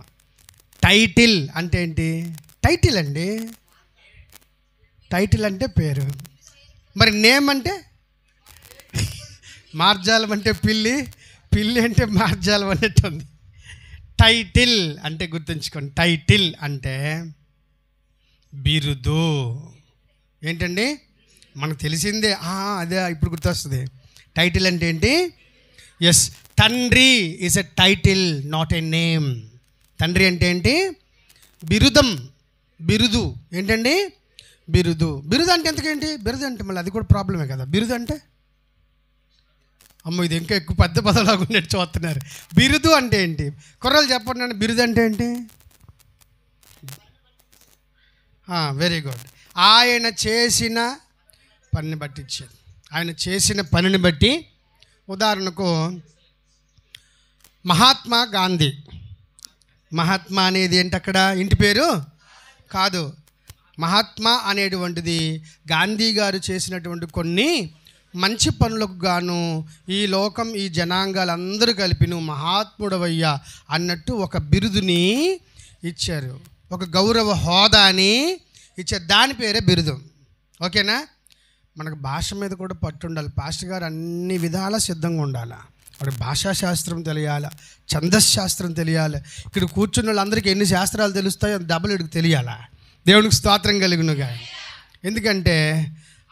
టైటిల్ అంటే ఏంటి? టైటిల్ అండి. టైటిల్ అంటే పేరు. మరి నేమ్ అంటే మార్జాలం అంటే పిల్లి, పిల్లి అంటే మార్జాలం అన్నట్టు ఉంది. టైటిల్ అంటే గుర్తుంచుకోండి. టైటిల్ అంటే బిరుదు. ఏంటండి? మనకు తెలిసిందే. అదే ఇప్పుడు గుర్తొస్తుంది. టైటిల్ అంటే ఏంటి? ఎస్, తండ్రి is a title, not a name. తండ్రి అంటే ఏంటి? బిరుదం, బిరుదు. ఏంటండి? బిరుదు. బిరుదు అంటే ఎంతకేంటి? బిరుదు అంటే మళ్ళీ అది కూడా ప్రాబ్లమే కదా. బిరుదు అంటే అమ్మ, ఇది ఇంకా ఎక్కువ పెద్ద పదలాగా ఉన్నట్టు చూస్తున్నారు. బిరుదు అంటే ఏంటి? కుర్రలు చెప్పండి. బిరుదు అంటే ఏంటి? Very good. ఆయన చేసిన పనిని బట్టి ఇచ్చేది. ఆయన చేసిన పనిని బట్టి. ఉదాహరణకు మహాత్మా గాంధీ. మహాత్మా అనేది ఏంటి? అక్కడ ఇంటి పేరు కాదు. మహాత్మా అనేటువంటిది గాంధీ గారు చేసినటువంటి కొన్ని మంచి పనులకు గాను ఈ లోకం, ఈ జనాంగాలందరూ కలిపి నువ్వు మహాత్ముడవయ్యా అన్నట్టు ఒక బిరుదుని ఇచ్చారు. ఒక గౌరవ హోదాని ఇచ్చారు. దాని పేరే బిరుదు. ఓకేనా? మనకు భాష మీద కూడా పట్టు ఉండాలి. పాస్టర్ గారు అన్ని విధాలా సిద్ధంగా ఉండాలి. వాడు భాషాశాస్త్రం తెలియాలి, ఛందశాస్త్రం తెలియాలి. ఇక్కడ కూర్చున్న వాళ్ళందరికీ ఎన్ని శాస్త్రాలు తెలుస్తాయో డబ్బులు ఇడికి తెలియాలా. దేవునికి స్తోత్రం కలిగినగా. ఎందుకంటే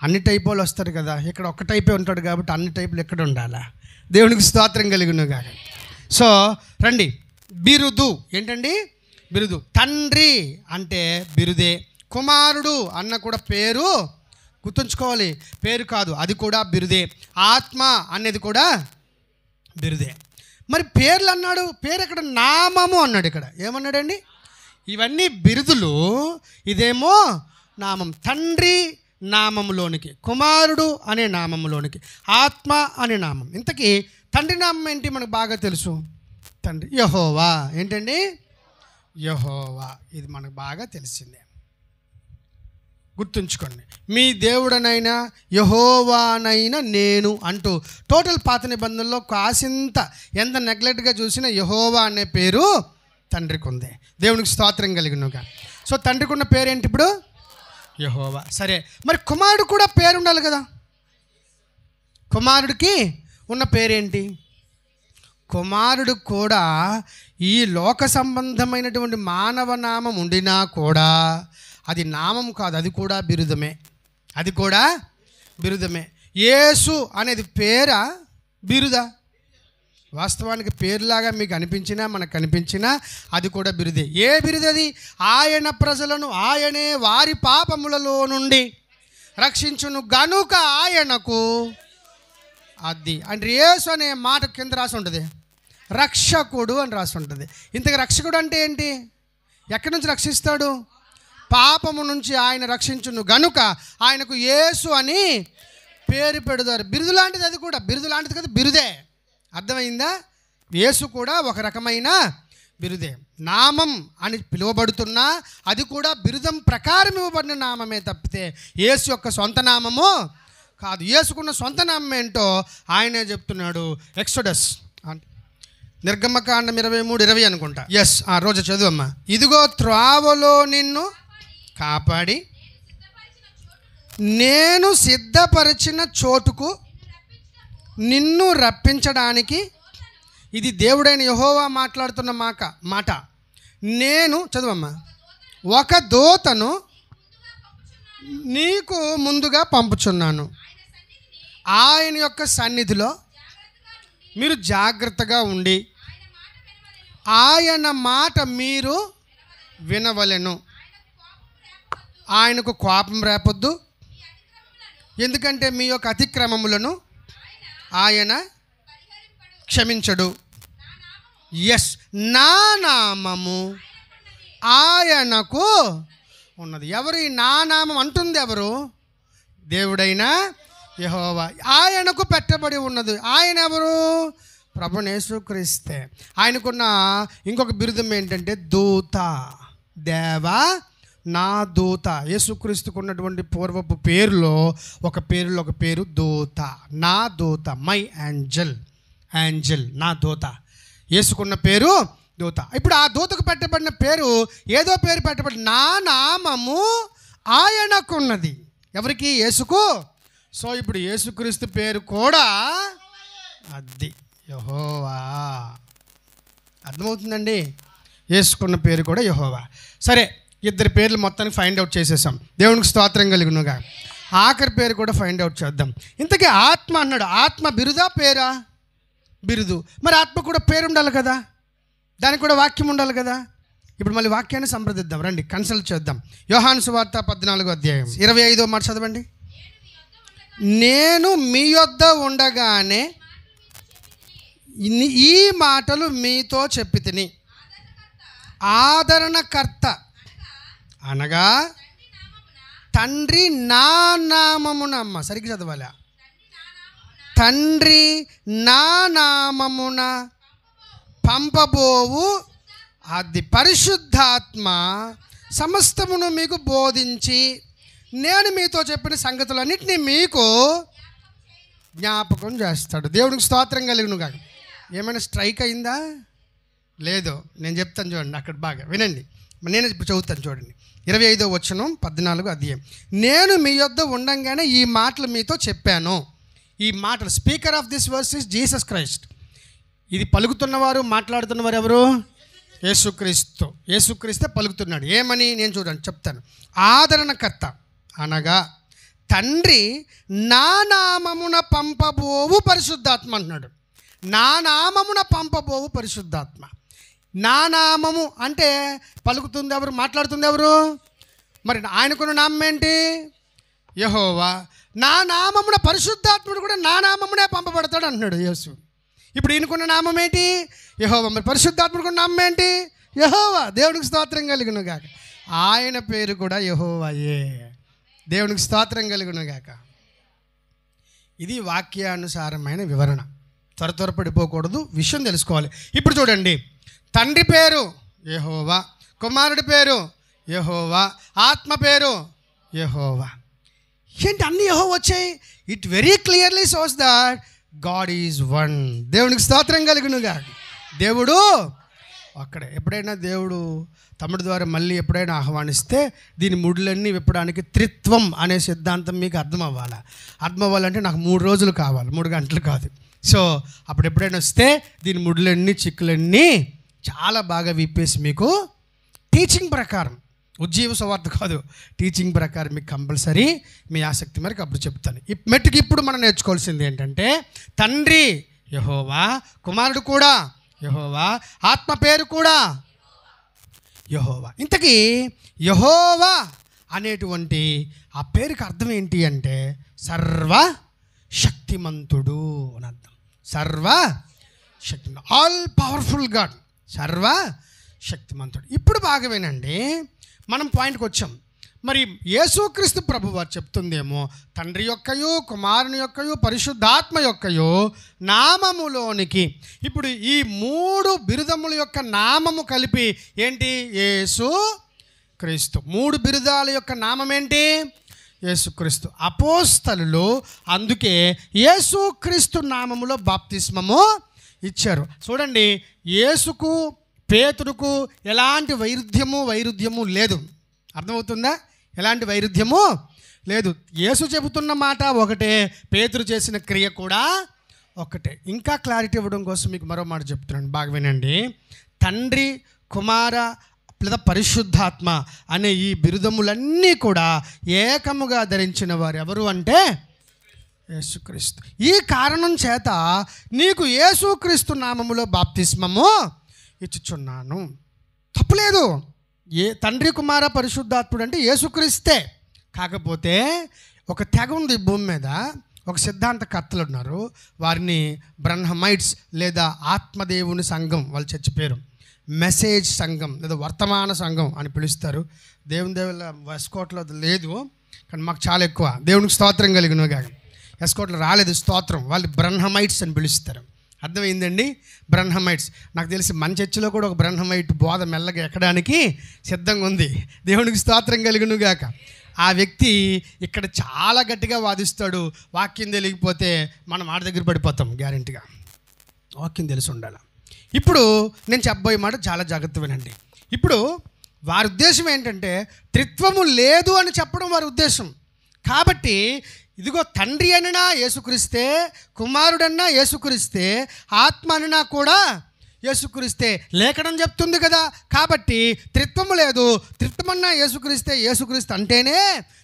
అన్ని టైప్ వాళ్ళు వస్తారు కదా. ఇక్కడ ఒక్క టైపే ఉంటాడు కాబట్టి అన్ని టైపులు ఎక్కడ ఉండాలా. దేవునికి స్తోత్రం కలిగినగా. సో రండి. బిరుదు ఏంటండి? బిరుదు. తండ్రి అంటే బిరుదే. కుమారుడు అన్న కూడా పేరు గుర్తుంచుకోవాలి. పేరు కాదు, అది కూడా బిరుదే. ఆత్మ అనేది కూడా బిరుదే. మరి పేర్లు అన్నాడు. పేరు ఎక్కడ? నామము అన్నాడు. ఇక్కడ ఏమన్నాడండి? ఇవన్నీ బిరుదులు, ఇదేమో నామం. తండ్రి నామములోనికి, కుమారుడు అనే నామములోనికి, ఆత్మ అనే నామం. ఇంతకీ తండ్రి నామం ఏంటి? మనకు బాగా తెలుసు. తండ్రి యెహోవా. ఏంటండి? యెహోవా. ఇది మనకు బాగా తెలిసిందే. గుర్తుంచుకోండి. మీ దేవుడనైనా యెహోవానైనా నేను అంటూ టోటల్ పాత నిబంధనలో కాసింత ఎంత నెగ్లెక్ట్గా చూసినా యెహోవా అనే పేరు తండ్రికి ఉంది. దేవునికి స్తోత్రం కలిగినగా. సో తండ్రికి ఉన్న పేరేంటి ఇప్పుడు? యెహోవా. సరే, మరి కుమారుడు కూడా పేరు ఉండాలి కదా. కుమారుడికి ఉన్న పేరేంటి? కుమారుడు కూడా ఈ లోక సంబంధమైనటువంటి మానవ నామం ఉండినా కూడా అది నామం కాదు, అది కూడా బిరుదమే. అది కూడా బిరుదమే. యేసు అనేది పేరా బిరుదా? వాస్తవానికి పేరులాగా మీకు అనిపించినా మనకు కనిపించినా అది కూడా బిరుదే. ఏ బిరుదది? ఆయన ప్రజలను ఆయనే వారి పాపములలో నుండి రక్షించును గనుక ఆయనకు. అది అంటే యేసు అనే మాట కింద రాసి ఉంటుంది రక్షకుడు అని రాసి ఉంటుంది. ఇంతకు రక్షకుడు అంటే ఏంటి? ఎక్కడి నుంచి రక్షిస్తాడు? పాపము నుంచి ఆయన రక్షించును గనుక ఆయనకు యేసు అని పేరు పెడతారు. బిరుదు లాంటిది, అది కూడా బిరుదు లాంటిది కదా, బిరుదే. అర్థమైందా? యేసు కూడా ఒక రకమైన బిరుదే. నామం అని పిలువబడుతున్నా అది కూడా బిరుదం ప్రకారం ఇవ్వబడిన నామమే తప్పితే యేసు యొక్క సొంత నామము కాదు. యేసుకున్న సొంత నామం ఏంటో ఆయనే చెప్తున్నాడు. ఎక్సోడస్ నిర్గమకాండం 23:20 అనుకుంటా. ఎస్, ఆ రోజు చదువమ్మా. ఇదిగో త్రోవలో నిన్ను కాపాడి నేను సిద్ధపరిచిన చోటుకు నిన్ను రప్పించడానికి, ఇది దేవుడైన యెహోవా మాట్లాడుతున్న మాట. నేను చదువమ్మా, ఒక దూతను నీకు ముందుగా పంపుచున్నాను. ఆయన యొక్క సన్నిధిలో మీరు జాగ్రత్తగా ఉండి ఆయన మాట మీరు వినవలెను. ఆయనకు కోపం రేపొద్దు, ఎందుకంటే మీ యొక్క అతిక్రమములను ఆయన క్షమించడు. ఎస్, నా నామము ఆయనకు ఉన్నది. ఎవరు ఈ నా నామం అంటుంది? ఎవరు? దేవుడైన యెహోవా. ఆయనకు పెట్టబడి ఉన్నది. ఆయన ఎవరు? ప్రభువైన యేసుక్రీస్తే. ఆయనకున్న ఇంకొక బిరుదం ఏంటంటే దూత. దేవా నా దూత. యేసుక్రీస్తుకు ఉన్నటువంటి పూర్వపు పేరులో ఒక పేరు దూత. నా దూత, మై యాంజల్, నా దూత. యేసుకున్న పేరు దూత. ఇప్పుడు ఆ దూతకు పెట్టబడిన పేరు ఏదో పేరు పెట్టబడి, నా నామము ఆయనకున్నది. ఎవరికి? యేసుకు. సో ఇప్పుడు యేసుక్రీస్తు పేరు కూడా అది యెహోవా. అర్థమవుతుందండి? యేసుకున్న పేరు కూడా యెహోవా. సరే, ఇద్దరి పేర్లు మొత్తానికి ఫైండ్ అవుట్ చేసేసాం. దేవునికి స్తోత్రం కలుగునుగా. ఆఖరి పేరు కూడా ఫైండ్ అవుట్ చేద్దాం. ఇంతకీ ఆత్మ అన్నాడు. ఆత్మ బిరుదా పేరా? బిరుదు. మరి ఆత్మ కూడా పేరు ఉండాలి కదా, దానికి కూడా వాక్యం ఉండాలి కదా. ఇప్పుడు మళ్ళీ వాక్యాన్ని సంప్రదిద్దాం. రండి, కన్సల్ట్ చేద్దాం. యోహాను సువార్త 14:25 మాట చదవండి. నేను మీ యొద్ద ఉండగానే ఈ మాటలు మీతో చెప్పితిని. ఆదరణకర్త అనగా తండ్రి నా నామమున, అమ్మ సరిగ్గా చదవాలా, తండ్రి నా నామమున పంపబోవు అది పరిశుద్ధాత్మ సమస్తమును మీకు బోధించి నేను మీతో చెప్పిన సంగతులన్నింటినీ మీకు జ్ఞాపకం చేస్తాడు. దేవుడికి స్తోత్రం కలుగును గాక. ఏమైనా స్ట్రైక్ అయిందా? లేదు, నేను చెప్తాను చూడండి. అక్కడ బాగా వినండి. నేను ఇప్పుడు చదువుతాను చూడండి. 25వ వచనం 14వ అధ్యాయం. నేను మీ యొద్ద ఉండంగానే ఈ మాటలు మీతో చెప్పాను. ఈ మాటలు, speaker of this verse is Jesus Christ. ఇది పలుకుతున్నవారు, మాట్లాడుతున్నవారు ఎవరు? యేసుక్రీస్తు. యేసుక్రీస్తే పలుకుతున్నాడు. ఏమని నేను చూడండి చెప్తాను. ఆదరణకర్త అనగా తండ్రి నా నామమున పంపబోవు పరిశుద్ధాత్మ అంటున్నాడు. నా నామమున పంపబోవు పరిశుద్ధాత్మ. నా నామము అంటే పలుకుతుంది ఎవరు? మాట్లాడుతుంది ఎవరు? మరి ఆయనకున్న నామం ఏంటి? యెహోవా. నా నామమున పరిశుద్ధాత్ముడు కూడా నా నామమునే పంపబడతాడు అంటున్నాడు యేసు. ఇప్పుడు ఈయనకున్న నామం ఏంటి? యెహోవా. మరి పరిశుద్ధాత్ముడుకున్న నామం ఏంటి? యెహోవా. దేవునికి స్తోత్రం కలుగును గాక. ఆయన పేరు కూడా యెహోవాయే. దేవునికి స్తోత్రం కలుగును గాక. ఇది వాక్యానుసారమైన వివరణ. త్వరపడిపోకూడదు, విషయం తెలుసుకోవాలి. ఇప్పుడు చూడండి, తండ్రి పేరు యెహోవా, కుమారుడి పేరు యెహోవా, ఆత్మ పేరు యెహోవా. ఏంటి అన్ని యెహోవా వచ్చాయి? It very clearly shows that God is one. దేవునికి స్తోత్రం కలుగునుగా. దేవుడు అక్కడే. ఎప్పుడైనా దేవుడు తమ్ముడి ద్వారా మళ్ళీ ఎప్పుడైనా ఆహ్వానిస్తే దీని ముడులన్నీ విప్పడానికి త్రిత్వం అనే సిద్ధాంతం మీకు అర్థం అవ్వాలి. అర్థం అవ్వాలంటే నాకు 3 రోజులు కావాలి, 3 గంటలు కాదు. సో అప్పుడు ఎప్పుడైనా వస్తే దీని ముడులన్నీ, చిక్కులన్నీ చాలా బాగా విప్పేసి మీకు టీచింగ్ ప్రకారం, ఉజ్జీవ సువార్త కాదు, టీచింగ్ ప్రకారం మీకు కంపల్సరీ మీ ఆసక్తి మేరకు అప్పుడు చెప్తాను. మెట్టుకి ఇప్పుడు మనం నేర్చుకోవాల్సింది ఏంటంటే, తండ్రి యెహోవా, కుమారుడు కూడా యెహోవా, ఆత్మ పేరు కూడా యెహోవా. ఇంతకీ యెహోవా అనేటువంటి ఆ పేరుకి అర్థం ఏంటి అంటే సర్వ శక్తిమంతుడు అని అర్థం. సర్వ శక్తి, ఆల్ పవర్ఫుల్ గాడ్, సర్వ శక్తిమంతుడు. ఇప్పుడు బాగా వినండి, మనం పాయింట్కి వచ్చాం. మరి యేసుక్రీస్తు ప్రభువారు చెప్తుందేమో తండ్రి యొక్కయు కుమారుని యొక్కయు పరిశుద్ధాత్మ యొక్కయు నామములోనికి. ఇప్పుడు ఈ 3 బిరుదముల యొక్క నామము కలిపి ఏంటి? యేసు క్రీస్తు. 3 బిరుదాల యొక్క నామం ఏంటి? యేసుక్రీస్తు. అపోస్తలులు అందుకే యేసుక్రీస్తు నామములో బాప్తిస్మము ఇచ్చారు. చూడండి, యేసుకు పేతురుకు ఎలాంటి వైరుధ్యము లేదు. అర్థమవుతుందా? ఎలాంటి వైరుధ్యము లేదు. యేసు చెబుతున్న మాట ఒకటే, పేతురు చేసిన క్రియ కూడా ఒకటే. ఇంకా క్లారిటీ ఇవ్వడం కోసం మీకు మరో మాట చెప్తున్నాను, బాగా వినండి. తండ్రి, కుమార లేదా పరిశుద్ధాత్మ అనే ఈ బిరుదములన్నీ కూడా ఏకముగా ధరించిన వారు ఎవరు అంటే యేసుక్రీస్తు. ఈ కారణం చేత నీకు యేసుక్రీస్తు నామములో బాప్తిస్మము ఇచ్చుచున్నాను. తప్పులేదు. తండ్రి కుమార పరిశుద్ధాత్ముడు అంటే యేసుక్రీస్తే. కాకపోతే ఒక తెగ ఉంది భూమి మీద, ఒక సిద్ధాంతకర్తలు ఉన్నారు. వారిని బ్రహ్మైట్స్ లేదా ఆత్మదేవుని సంఘం, వాళ్ళు చచ్చిపోయారు, మెసేజ్ సంఘం లేదా వర్తమాన సంఘం అని పిలుస్తారు. దేవుల ఎస్కోట్లో లేదు, కానీ మాకు చాలా ఎక్కువ. దేవునికి స్తోత్రం కలిగినగా. ఎస్కోట్లో రాలేదు స్తోత్రం. వాళ్ళు బ్రహ్మైట్స్ అని పిలుస్తారు. అర్థమైందండి? బ్రహ్మైట్స్. నాకు తెలిసి మన చర్చిలో కూడా ఒక బ్రహ్మైట్ బోధ మెల్లగా ఎక్కడానికి సిద్ధంగా ఉంది. దేవునికి స్తోత్రం కలిగినగాక. ఆ వ్యక్తి ఇక్కడ చాలా గట్టిగా వాదిస్తాడు. వాక్యం తెలియకపోతే మనం ఆడ దగ్గర పడిపోతాం గ్యారెంటీగా. వాక్యం తెలిసి ఉండాలి. ఇప్పుడు నేను చెప్పబోయే మాట చాలా జాగ్రత్త వినండి. ఇప్పుడు వారి ఉద్దేశం ఏంటంటే త్రిత్వము లేదు అని చెప్పడం వారి ఉద్దేశం. కాబట్టి ఇదిగో తండ్రి అనినా యేసుక్రీస్తే, కుమారుడన్నా యేసుక్రీస్తే, ఆత్మ అనినా కూడా యేసుక్రీస్తే లేఖనం చెప్తుంది కదా. కాబట్టి త్రిత్వము లేదు. త్రిత్వమన్నా యేసుక్రీస్తే, యేసుక్రీస్తు అంటేనే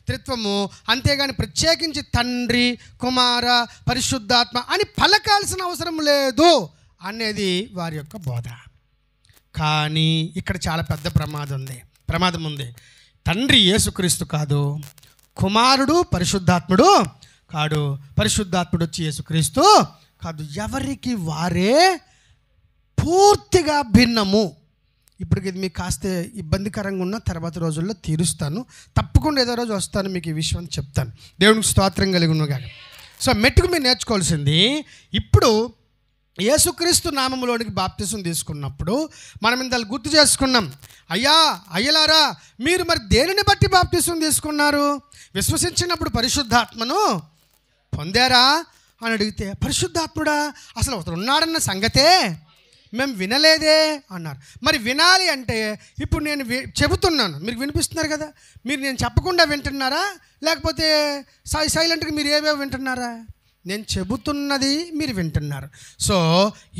త్రిత్వము. అంతేగాని ప్రత్యేకించి తండ్రి, కుమార, పరిశుద్ధాత్మ అని పలకాల్సిన అవసరం లేదు అనేది వారి యొక్క బోధ. కానీ ఇక్కడ చాలా పెద్ద ప్రమాదం ఉంది. తండ్రి యేసుక్రీస్తు కాదు, కుమారుడు పరిశుద్ధాత్ముడు కాడు, పరిశుద్ధాత్ముడు వచ్చి యేసుక్రీస్తు కాదు. ఎవరికి వారే పూర్తిగా భిన్నము. ఇప్పటికి ఇది మీకు కాస్త ఇబ్బందికరంగా ఉన్న తర్వాత రోజుల్లో తీరుస్తాను. తప్పకుండా ఏదో రోజు వస్తాను, మీకు ఈ విషయం చెప్తాను. దేవునికి స్తోత్రం కలిగి ఉన్నగా. సో మెట్టుకు మీరు నేర్చుకోవాల్సింది, ఇప్పుడు యేసుక్రీస్తు నామములోనికి బాప్తిసం తీసుకున్నప్పుడు మనం ఇంత గుర్తు చేసుకున్నాం. అయ్యలారా, మీరు మరి దేనిని బట్టి బాప్తిసం తీసుకున్నారు? విశ్వసించినప్పుడు పరిశుద్ధాత్మను పొందారా అని అడిగితే, పరిశుద్ధాత్ముడా అసలు అతను ఉన్నాడన్న సంగతే మేము వినలేదే అన్నారు. మరి వినాలి అంటే ఇప్పుడు నేను చెబుతున్నాను, మీరు వినిపిస్తున్నారు కదా. మీరు నేను చెప్పకుండా వింటున్నారా, లేకపోతే సైలెంట్గా మీరు ఏవేవో వింటున్నారా? నేను చెబుతున్నది మీరు వింటున్నారు. సో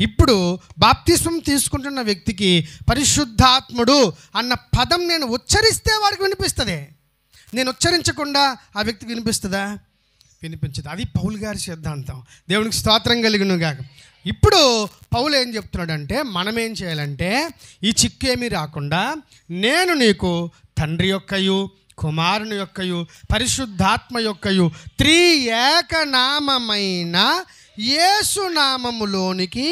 ఇప్పుడు బాప్తిస్మం తీసుకుంటున్న వ్యక్తికి పరిశుద్ధాత్ముడు అన్న పదం నేను ఉచ్చరిస్తే వాడికి వినిపిస్తుంది. నేను ఉచ్చరించకుండా ఆ వ్యక్తికి వినిపిస్తుందా? వినిపించదు. అది పౌలు గారి సిద్ధాంతం. దేవునికి స్తోత్రం కలిగినగాక. ఇప్పుడు పౌలు ఏం చెప్తున్నాడంటే, మనం ఏం చేయాలంటే ఈ చిక్కేమీ రాకుండా నేను నీకు తండ్రి యొక్కయు, కుమారుని యొక్కయు, పరిశుద్ధాత్మ యొక్కయు త్రియేకనామమైన యేసు నామములోనికి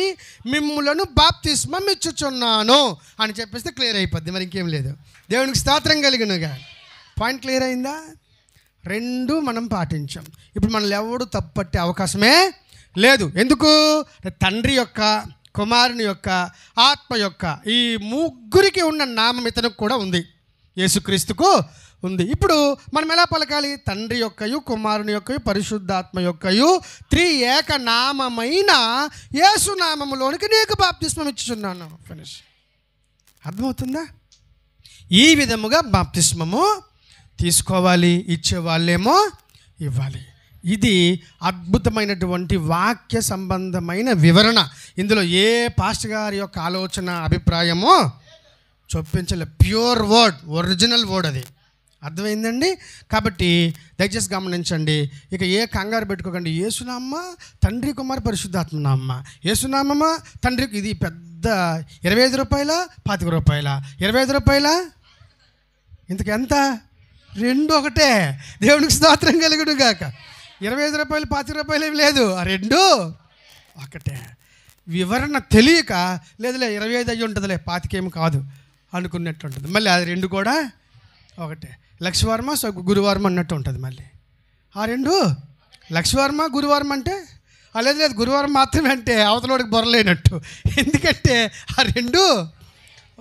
మిమ్ములను బాప్తిస్మం ఇచ్చుచున్నాను అని చెప్పేస్తే క్లియర్ అయిపోద్ది. మరి ఇంకేం లేదు. దేవునికి స్తోత్రం కలిగినగా. పాయింట్ క్లియర్ అయిందా? 2 మనం పాటించాం. ఇప్పుడు మనల్ని ఎవడు తప్పట్టే అవకాశమే లేదు. ఎందుకు? తండ్రి యొక్క, కుమారుని యొక్క, ఆత్మ యొక్క ఈ ముగ్గురికి ఉన్న నామం ఇతనికి కూడా ఉంది, యేసుక్రీస్తుకు ఉంది. ఇప్పుడు మనం ఎలా పలకాలి? తండ్రి యొక్కయు, కుమారుని యొక్కయు, పరిశుద్ధాత్మ యొక్కయు త్రియేకనామమైన యేసు నామములోనికి నీకు బాప్తిస్మం ఇచ్చుచున్నాను. ఫినిష్. అర్థమవుతుందా? ఈ విధముగా బాప్తిస్మము తీసుకోవాలి, ఇచ్చేవాళ్ళేమో ఇవ్వాలి. ఇది అద్భుతమైనటువంటి వాక్య సంబంధమైన వివరణ. ఇందులో ఏ పాస్టర్ గారి యొక్క ఆలోచన, అభిప్రాయమో చొప్పించలే. ప్యూర్ వర్డ్, ఒరిజినల్ వర్డ్ అది. అర్థమైందండి? కాబట్టి దయచేసి గమనించండి. ఇక ఏ కంగారు పెట్టుకోకండి. యేసునామ తండ్రి, కుమార్, పరిశుద్ధాత్మ నామ. యేసునామమ్మ తండ్రికి. ఇది పెద్ద 25 రూపాయల, 25 రూపాయల, 25 రూపాయల, ఇంతకు ఎంత? 2 ఒకటే. దేవునికి స్తోత్రం కలుగును గాక. 25 రూపాయలు, 25 రూపాయలు ఏమి లేదు, ఆ 2 ఒకటే. వివరణ తెలియక లేదులే 25 అయ్యి ఉంటుందిలే, 25 కాదు అనుకున్నట్టు ఉంటుంది. మళ్ళీ అది 2 కూడా ఒకటే. లక్షవర్మ గురువారం అన్నట్టు ఉంటుంది. మళ్ళీ ఆ రెండు లక్షవర్మ గురువారం అంటే లేదు లేదు గురువారం మాత్రమే అంటే అవతలోడికి బొరలేనట్టు. ఎందుకంటే ఆ రెండు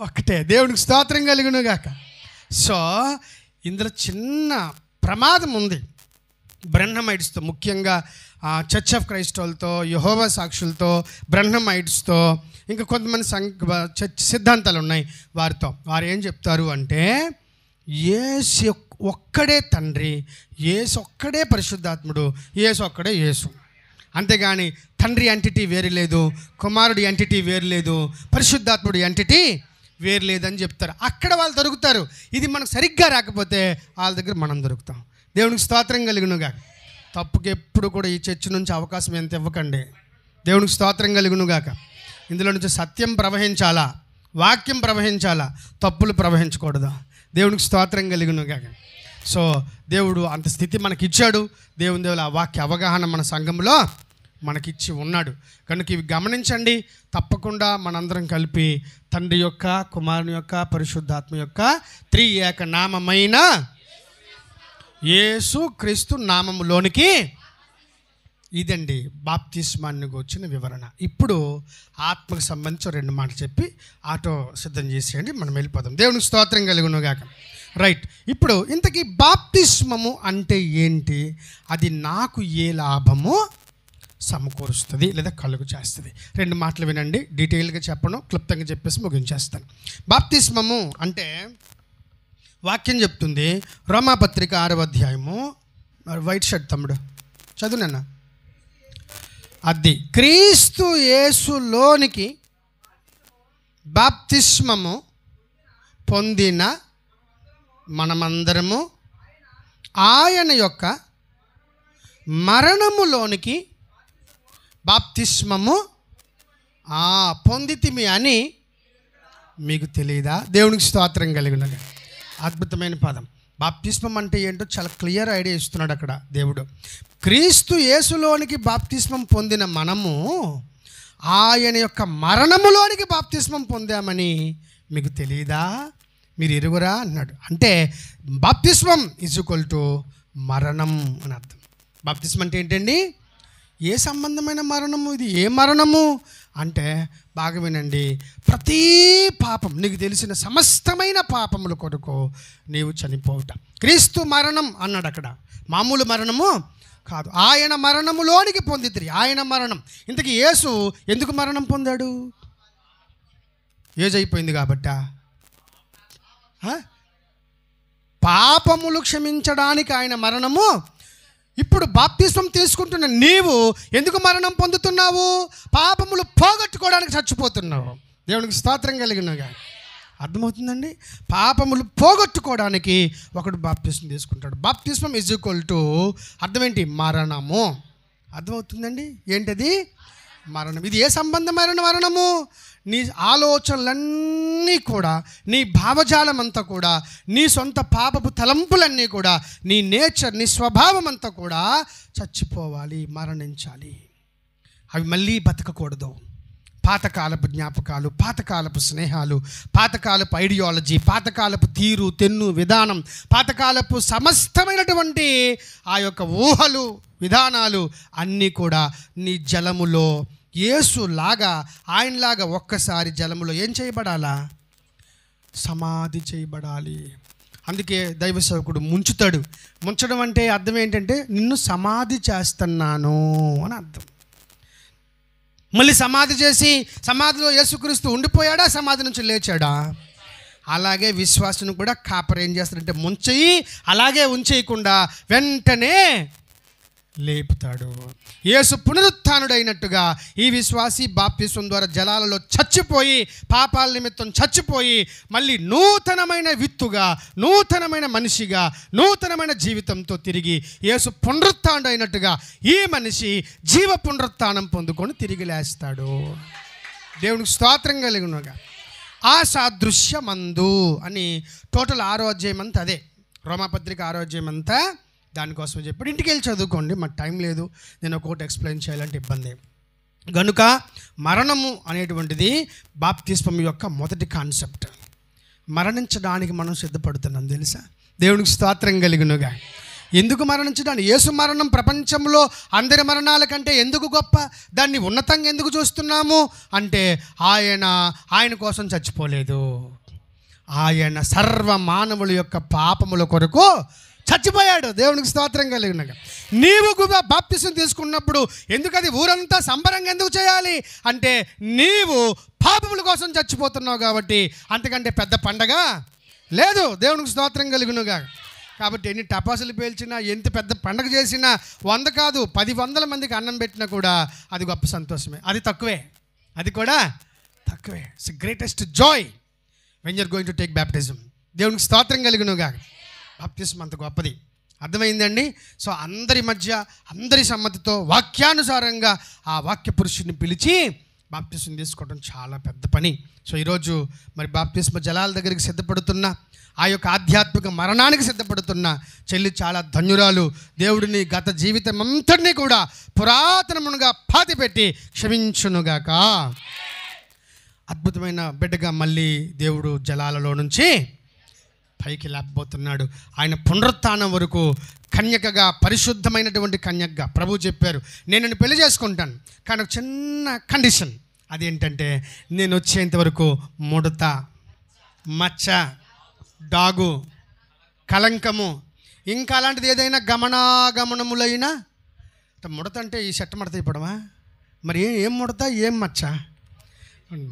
ఒకటే. దేవునికి స్తోత్రం కలుగును గాక. సో ఇందులో చిన్న ప్రమాదం ఉంది. బ్రహ్మమైట్స్తో, ముఖ్యంగా చర్చ్ ఆఫ్ క్రైస్ట్ వాళ్ళతో, యెహోవా సాక్షులతో, బ్రహ్మమైట్స్తో, ఇంకా కొంతమంది సిద్ధాంతాలు ఉన్నాయి వారితో. వారు ఏం చెప్తారు అంటే యేసు ఒక్కడే తండ్రి, యేసు ఒక్కడే పరిశుద్ధాత్ముడు, యేసు ఒక్కడే యేసు. అంతేగాని తండ్రి ఎంటిటీ వేరు లేదు, కుమారుడి ఎంటిటీ వేరు లేదు, పరిశుద్ధాత్ముడి ఎంటిటీ వేరు లేదని చెప్తారు. అక్కడ వాళ్ళు దొరుకుతారు. ఇది మనకు సరిగ్గా రాకపోతే వాళ్ళ దగ్గర మనం దొరుకుతాం. దేవునికి స్తోత్రం కలుగునుగా. తప్పుకి ఎప్పుడు కూడా ఈ చర్చ నుంచి అవకాశం ఎంత ఇవ్వకండి. దేవునికి స్తోత్రం కలుగునుగాక. ఇందులో నుంచి సత్యం ప్రవహించాలా, వాక్యం ప్రవహించాలా, తప్పులు ప్రవహించకూడదు. దేవునికి స్తోత్రం కలుగునుగాక. సో దేవుడు అంత స్థితి మనకిచ్చాడు. దేవుని ఆ వాక్య అవగాహన మన సంఘంలో మనకిచ్చి ఉన్నాడు. కనుక ఇవి గమనించండి. తప్పకుండా మనందరం కలిపి తండ్రి యొక్క, కుమారుని యొక్క, పరిశుద్ధాత్మ యొక్క త్రియేక నామమైన యేసు క్రీస్తు నామములోనికి, ఇదండి బాప్తిస్మాన్ని వచ్చిన వివరణ. ఇప్పుడు ఆత్మకు సంబంధించి 2 మాటలు చెప్పి ఆటో సిద్ధం చేసేయండి, మనం వెళ్ళిపోదాం. దేవునికి స్తోత్రం కలుగునుగాక. రైట్. ఇప్పుడు ఇంతకీ బాప్తిస్మము అంటే ఏంటి? అది నాకు ఏ లాభము సమకూరుస్తుంది లేదా కలుగు చేస్తుంది? 2 మాటలు వినండి. డీటెయిల్గా చెప్పను, క్లుప్తంగా చెప్పేసి ముగించేస్తాను. బాప్తిస్మము అంటే వాక్యం చెప్తుంది, రోమాపత్రిక 6వ అధ్యాయము, వైట్ షర్ట్ తమ్ముడు చదువునన్నా, అది క్రీస్తు యేసులోనికి బాప్తిస్మము పొందిన మనమందరము ఆయన యొక్క మరణములోనికి బాప్తిస్మము పొందితిమి అని మీకు తెలియదా? దేవునికి స్తోత్రం కలుగునగా. అద్భుతమైన పదం. బాప్తిస్మం అంటే ఏంటో చాలా క్లియర్ ఐడియా ఇస్తున్నాడు అక్కడ దేవుడు. క్రీస్తు యేసులోనికి బాప్తిస్మం పొందిన మనము ఆయన యొక్క మరణములోనికి బాప్తిస్మం పొందామని మీకు తెలియదా? మీరు ఎరుగురా అన్నాడు. అంటే బాప్తిస్మం ఈజ్ ఈక్వల్ టు మరణం అని అర్థం. బాప్తిస్మం అంటే ఏంటండి? ఏ సంబంధమైన మరణము ఇది? ఏ మరణము అంటే బాగా వినండి, ప్రతి పాపం, నీకు తెలిసిన సమస్తమైన పాపముల కొరకు నీవు చనిపోవుట. క్రీస్తు మరణం అన్నాడు అక్కడ, మామూలు మరణము కాదు. ఆయన మరణములోనికి పొందితిరి. ఆయన మరణం. ఇంతకీ యేసు ఎందుకు మరణం పొందాడు? ఏజ్ అయిపోయింది కాబట్ట? పాపములు క్షమించడానికి ఆయన మరణము. ఇప్పుడు బాప్తిస్మం తీసుకుంటున్న నీవు ఎందుకు మరణం పొందుతున్నావు? పాపములు పోగొట్టుకోవడానికి చచ్చిపోతున్నావు. దేవునికి స్తోత్రం కలిగినగా. అర్థమవుతుందండి? పాపములు పోగొట్టుకోవడానికి ఒకడు బాప్తిస్మం తీసుకుంటాడు. బాప్తిస్మం ఈజ్ ఈక్వల్ టు అర్థం ఏంటి? మరణము. అర్థమవుతుందండి? ఏంటది? మరణం. ఇది ఏ సంబంధమైన మరణము? నీ ఆలోచనలన్నీ కూడా, నీ భావజాలం అంతా కూడా, నీ సొంత పాపపు తలంపులన్నీ కూడా, నీ నేచర్, నీ స్వభావం అంతా కూడా చచ్చిపోవాలి, మరణించాలి. అవి మళ్ళీ బతకకూడదు. పాతకాలపు జ్ఞాపకాలు, పాతకాలపు స్నేహాలు, పాతకాలపు ఐడియాలజీ, పాతకాలపు తీరు తెన్ను విధానం, పాతకాలపు సమస్తమైనటువంటి ఆ యొక్క ఊహలు, విధానాలు అన్నీ కూడా నీ జలములో యేసులాగా, ఆయనలాగా ఒక్కసారి జలములో ఏం చేయబడాలా? సమాధి చేయబడాలి. అందుకే దైవ సేవకుడు ముంచుతాడు. ముంచడం అంటే అర్థం ఏంటంటే నిన్ను సమాధి చేస్తున్నాను అని అర్థం. మళ్ళీ సమాధి చేసి సమాధిలో యేసుక్రీస్తు ఉండిపోయాడా? సమాధి నుంచి లేచాడా? అలాగే విశ్వాసును కూడా కాపరి ఏం చేస్తాడంటే ముంచి అలాగే ఉంచేయకుండా వెంటనే లేపుతాడు. యేసు పునరుత్థానుడైనట్టుగా ఈ విశ్వాసి బాప్తిస్మం ద్వారా జలాలలో చచ్చిపోయి, పాపాల నిమిత్తం చచ్చిపోయి, మళ్ళీ నూతనమైన విత్తుగా, నూతనమైన మనిషిగా, నూతనమైన జీవితంతో తిరిగి యేసు పునరుత్థానుడైనట్టుగా ఈ మనిషి జీవ పునరుత్థానం పొందుకొని తిరిగి లేస్తాడు. దేవునికి స్తోత్రం కలుగునుగా. ఆ సాదృశ్యమందు అని టోటల్ 6వ అధ్యాయం అంతా అదే. రోమాపత్రిక 6వ అధ్యాయం అంతా దానికోసం చెప్పాడు. ఇంటికి వెళ్ళి చదువుకోండి, మాకు టైం లేదు, నేను ఒక్కొక్కటి ఎక్స్ప్లెయిన్ చేయాలంటే ఇబ్బంది. గనుక మరణము అనేటువంటిది బాప్తిస్మం యొక్క మొదటి కాన్సెప్ట్. మరణించడానికి మనం సిద్ధపడుతున్నాం తెలుసా? దేవునికి స్తోత్రం కలుగునుగా. ఎందుకు మరణించడానికి? యేసు మరణం ప్రపంచంలో అందరి మరణాల కంటే ఎందుకు గొప్ప? దాన్ని ఉన్నతంగా ఎందుకు చూస్తున్నాము అంటే ఆయన కోసం చచ్చిపోలేదు. ఆయన సర్వ మానవుల యొక్క పాపముల కొరకు చచ్చిపోయాడు. దేవునికి స్తోత్రం కలిగినగా. నీవు కూడా బాప్తిసం తీసుకున్నప్పుడు ఎందుకు అది ఊరంతా సంబరంగా ఎందుకు చేయాలి అంటే నీవు పాపముల కోసం చచ్చిపోతున్నావు కాబట్టి. అంతకంటే పెద్ద పండగ లేదు. దేవునికి స్తోత్రం కలిగినగా. కాబట్టి ఎన్ని టపాసులు పేల్చినా, ఎంత పెద్ద పండగ చేసినా, 100 కాదు 10,000 మందికి అన్నం పెట్టినా కూడా అది గొప్ప సంతోషమే. అది తక్కువే, అది కూడా తక్కువే. It's greatest joy when you're going to take baptism. దేవునికి స్తోత్రం కలుగునుగా. బాప్తిజం అంత గొప్పది. అర్థమైందండి? సో అందరి మధ్య అందరి సమ్మతితో వాక్యానుసారంగా ఆ వాక్య పురుషుడిని పిలిచి బాప్తిజం తీసుకోవడం చాలా పెద్ద పని. సో ఈరోజు మరి బాప్తిస్మ జలాల దగ్గరికి సిద్ధపడుతున్న, ఆ యొక్క ఆధ్యాత్మిక మరణానికి సిద్ధపడుతున్న చెల్లి చాలా ధన్యురాలు. దేవుడిని గత జీవితం అంతటినీ కూడా పురాతనముగా పాతిపెట్టి క్షమించునుగాక. అద్భుతమైన బిడ్డగా మళ్ళీ దేవుడు జలాలలో నుంచి పైకి లేకపోతున్నాడు. ఆయన పునరుత్థానం వరకు కన్యకగా, పరిశుద్ధమైనటువంటి కన్యకగా ప్రభు చెప్పారు, నేను నిన్ను పెళ్లి చేసుకుంటాను, కానీ ఒక చిన్న కండిషన్. అదేంటంటే నేను వచ్చేంత వరకు ముడత, మచ్చ, డాగు, కలంకము, ఇంకా అలాంటిది ఏదైనా గమనాగమనములైనా. ముడత అంటే ఈ షర్ట్ మడత ఇప్పడమా? మరి ఏం ముడత, ఏం మచ్చ?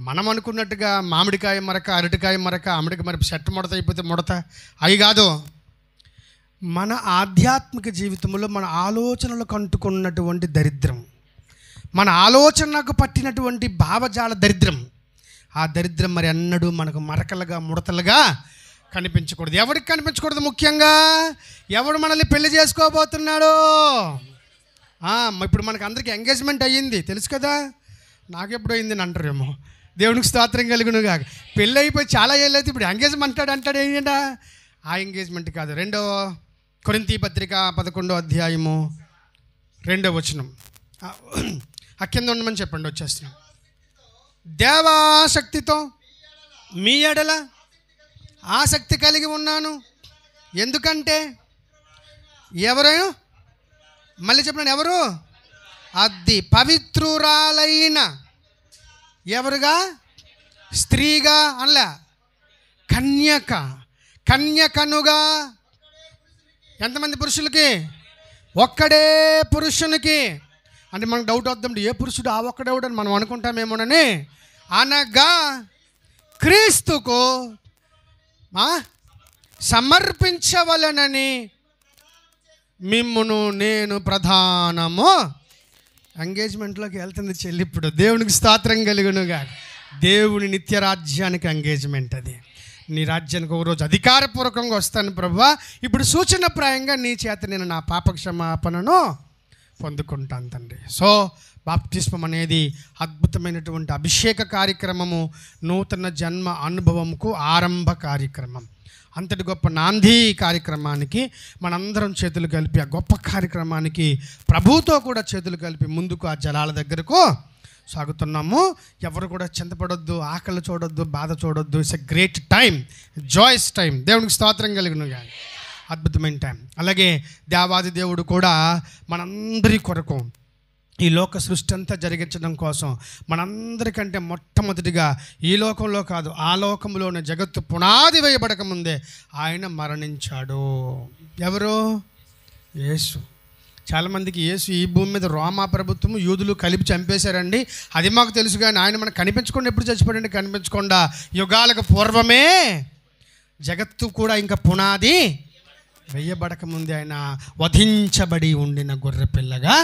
మనం అనుకున్నట్టుగా మామిడికాయ మరక, అరటికాయ మరక, ఆమిడికాయ మరక, షర్ట్ ముడత అయిపోతే ముడత అవి కాదు. మన ఆధ్యాత్మిక జీవితంలో మన ఆలోచనలకు అంటుకున్నటువంటి దరిద్రం, మన ఆలోచనకు పట్టినటువంటి భావజాల దరిద్రం, ఆ దరిద్రం మరి అన్నడూ మనకు మరకలుగా, ముడతలుగా కనిపించకూడదు. ఎవరికి కనిపించకూడదు? ముఖ్యంగా ఎవడు మనల్ని పెళ్లి చేసుకోబోతున్నాడో. ఇప్పుడు మనకు అందరికీ ఎంగేజ్మెంట్ అయ్యింది తెలుసు కదా. నాకెప్పుడు అయింది అని అంటారేమో. దేవునికి స్తోత్రం కలుగునుగా. పెళ్ళి అయిపోయి చాలా ఏళ్ళు అయితే ఇప్పుడు ఎంగేజ్మెంట్ అంటాడు ఏంటంటే ఆ ఎంగేజ్మెంట్ కాదు. 2 కొరింథీ పత్రిక 11వ అధ్యాయము 2వ వచనం. ఆ కింద ఉండమని చెప్పండి, వచ్చేస్తున్నాం. దేవాశక్తితో మీ ఎడల ఆసక్తి కలిగి ఉన్నాను. ఎందుకంటే ఎవరు? మళ్ళీ చెప్పండి, ఎవరు? అది పవిత్రురాలైన, ఎవరుగా? స్త్రీగా అనలే, కన్యకనుగా. ఎంతమంది పురుషులకి? ఒక్కడే పురుషునికి. అంటే మనకు డౌట్ వద్దాం, ఏ పురుషుడు ఆ ఒక్కడేవుడని మనం అనుకుంటామేమోనని. అనగా క్రీస్తుకు సమర్పించవలనని మిమ్మును నేను ప్రధానము. ఎంగేజ్మెంట్లోకి వెళ్తుంది చెల్లి ఇప్పుడు. దేవునికి స్తోత్రం కలుగునుగా. దేవుని నిత్య రాజ్యానికి ఎంగేజ్మెంట్ అది. నీ రాజ్యానికి ఒక రోజు అధికారపూర్వకంగా వస్తాను ప్రభువా, ఇప్పుడు సూచనప్రాయంగా నీ చేత నేను నా పాప క్షమాపణను పొందుకుంటాను తండ్రి. సో బాప్తిస్మం అనేది అద్భుతమైనటువంటి అభిషేక కార్యక్రమము, నూతన జన్మ అనుభవంకు ఆరంభ కార్యక్రమం. అంతటి గొప్ప నాంది కార్యక్రమానికి మనందరం చేతులు కలిపి, ఆ గొప్ప కార్యక్రమానికి ప్రభుతో కూడా చేతులు కలిపి ముందుకు ఆ జలాల దగ్గరకు సాగుతున్నాము. ఎవరు కూడా చింతపడొద్దు, ఆకలి చూడొద్దు, బాధ చూడొద్దు. It's a great time, joys time. దేవునికి స్తోత్రం కలిగిన కానీ అద్భుతమైన టైం. అలాగే దేవాది దేవుడు కూడా మనందరి కొరకు ఈ లోక సృష్టి అంతా జరిగించడం కోసం మనందరికంటే మొట్టమొదటిగా ఈ లోకంలో కాదు, ఆ లోకంలోనే జగత్తు పునాది వేయబడక ముందే ఆయన మరణించాడు. ఎవరు? యేసు. చాలామందికి యేసు ఈ భూమి మీద రోమా ప్రభుత్వం, యూదులు కలిపి చంపేశారండి, అది మాకు తెలుసు. కానీ ఆయన మనకు కనిపించకుండా ఎప్పుడు చచ్చిపోయాడండి? కనిపించకుండా యుగాలకు పూర్వమే, జగత్తు కూడా ఇంకా పునాది వేయబడక ముందే ఆయన వధించబడి ఉండిన గొర్రె పిల్లగా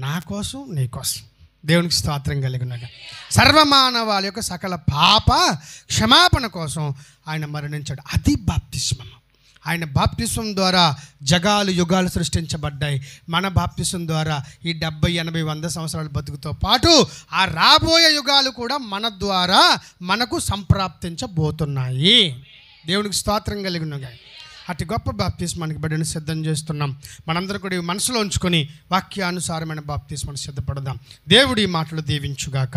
నా కోసం, నీ కోసం. దేవునికి స్తోత్రం కలిగినగా సర్వమానవాళి యొక్క సకల పాప క్షమాపణ కోసం ఆయన మరణించాడు. అది బాప్తిస్మం. ఆయన బాప్తిస్మం ద్వారా జగాలు యుగాలు సృష్టించబడ్డాయి. మన బాప్తిస్మం ద్వారా ఈ 70, 80, 100 సంవత్సరాల బతుకుతో పాటు ఆ రాబోయే యుగాలు కూడా మన ద్వారా మనకు సంప్రాప్తించబోతున్నాయి. దేవునికి స్తోత్రం కలిగినగా అతి గొప్ప బాప్తిస్మానికి బిడ్డను సిద్ధం చేస్తున్నాం. మనందరూ కూడా మనసులో ఉంచుకొని వాక్యానుసారమైన బాప్తిస్మానికి సిద్ధపడదాం. దేవుడి మాటలు దీవించుగాక.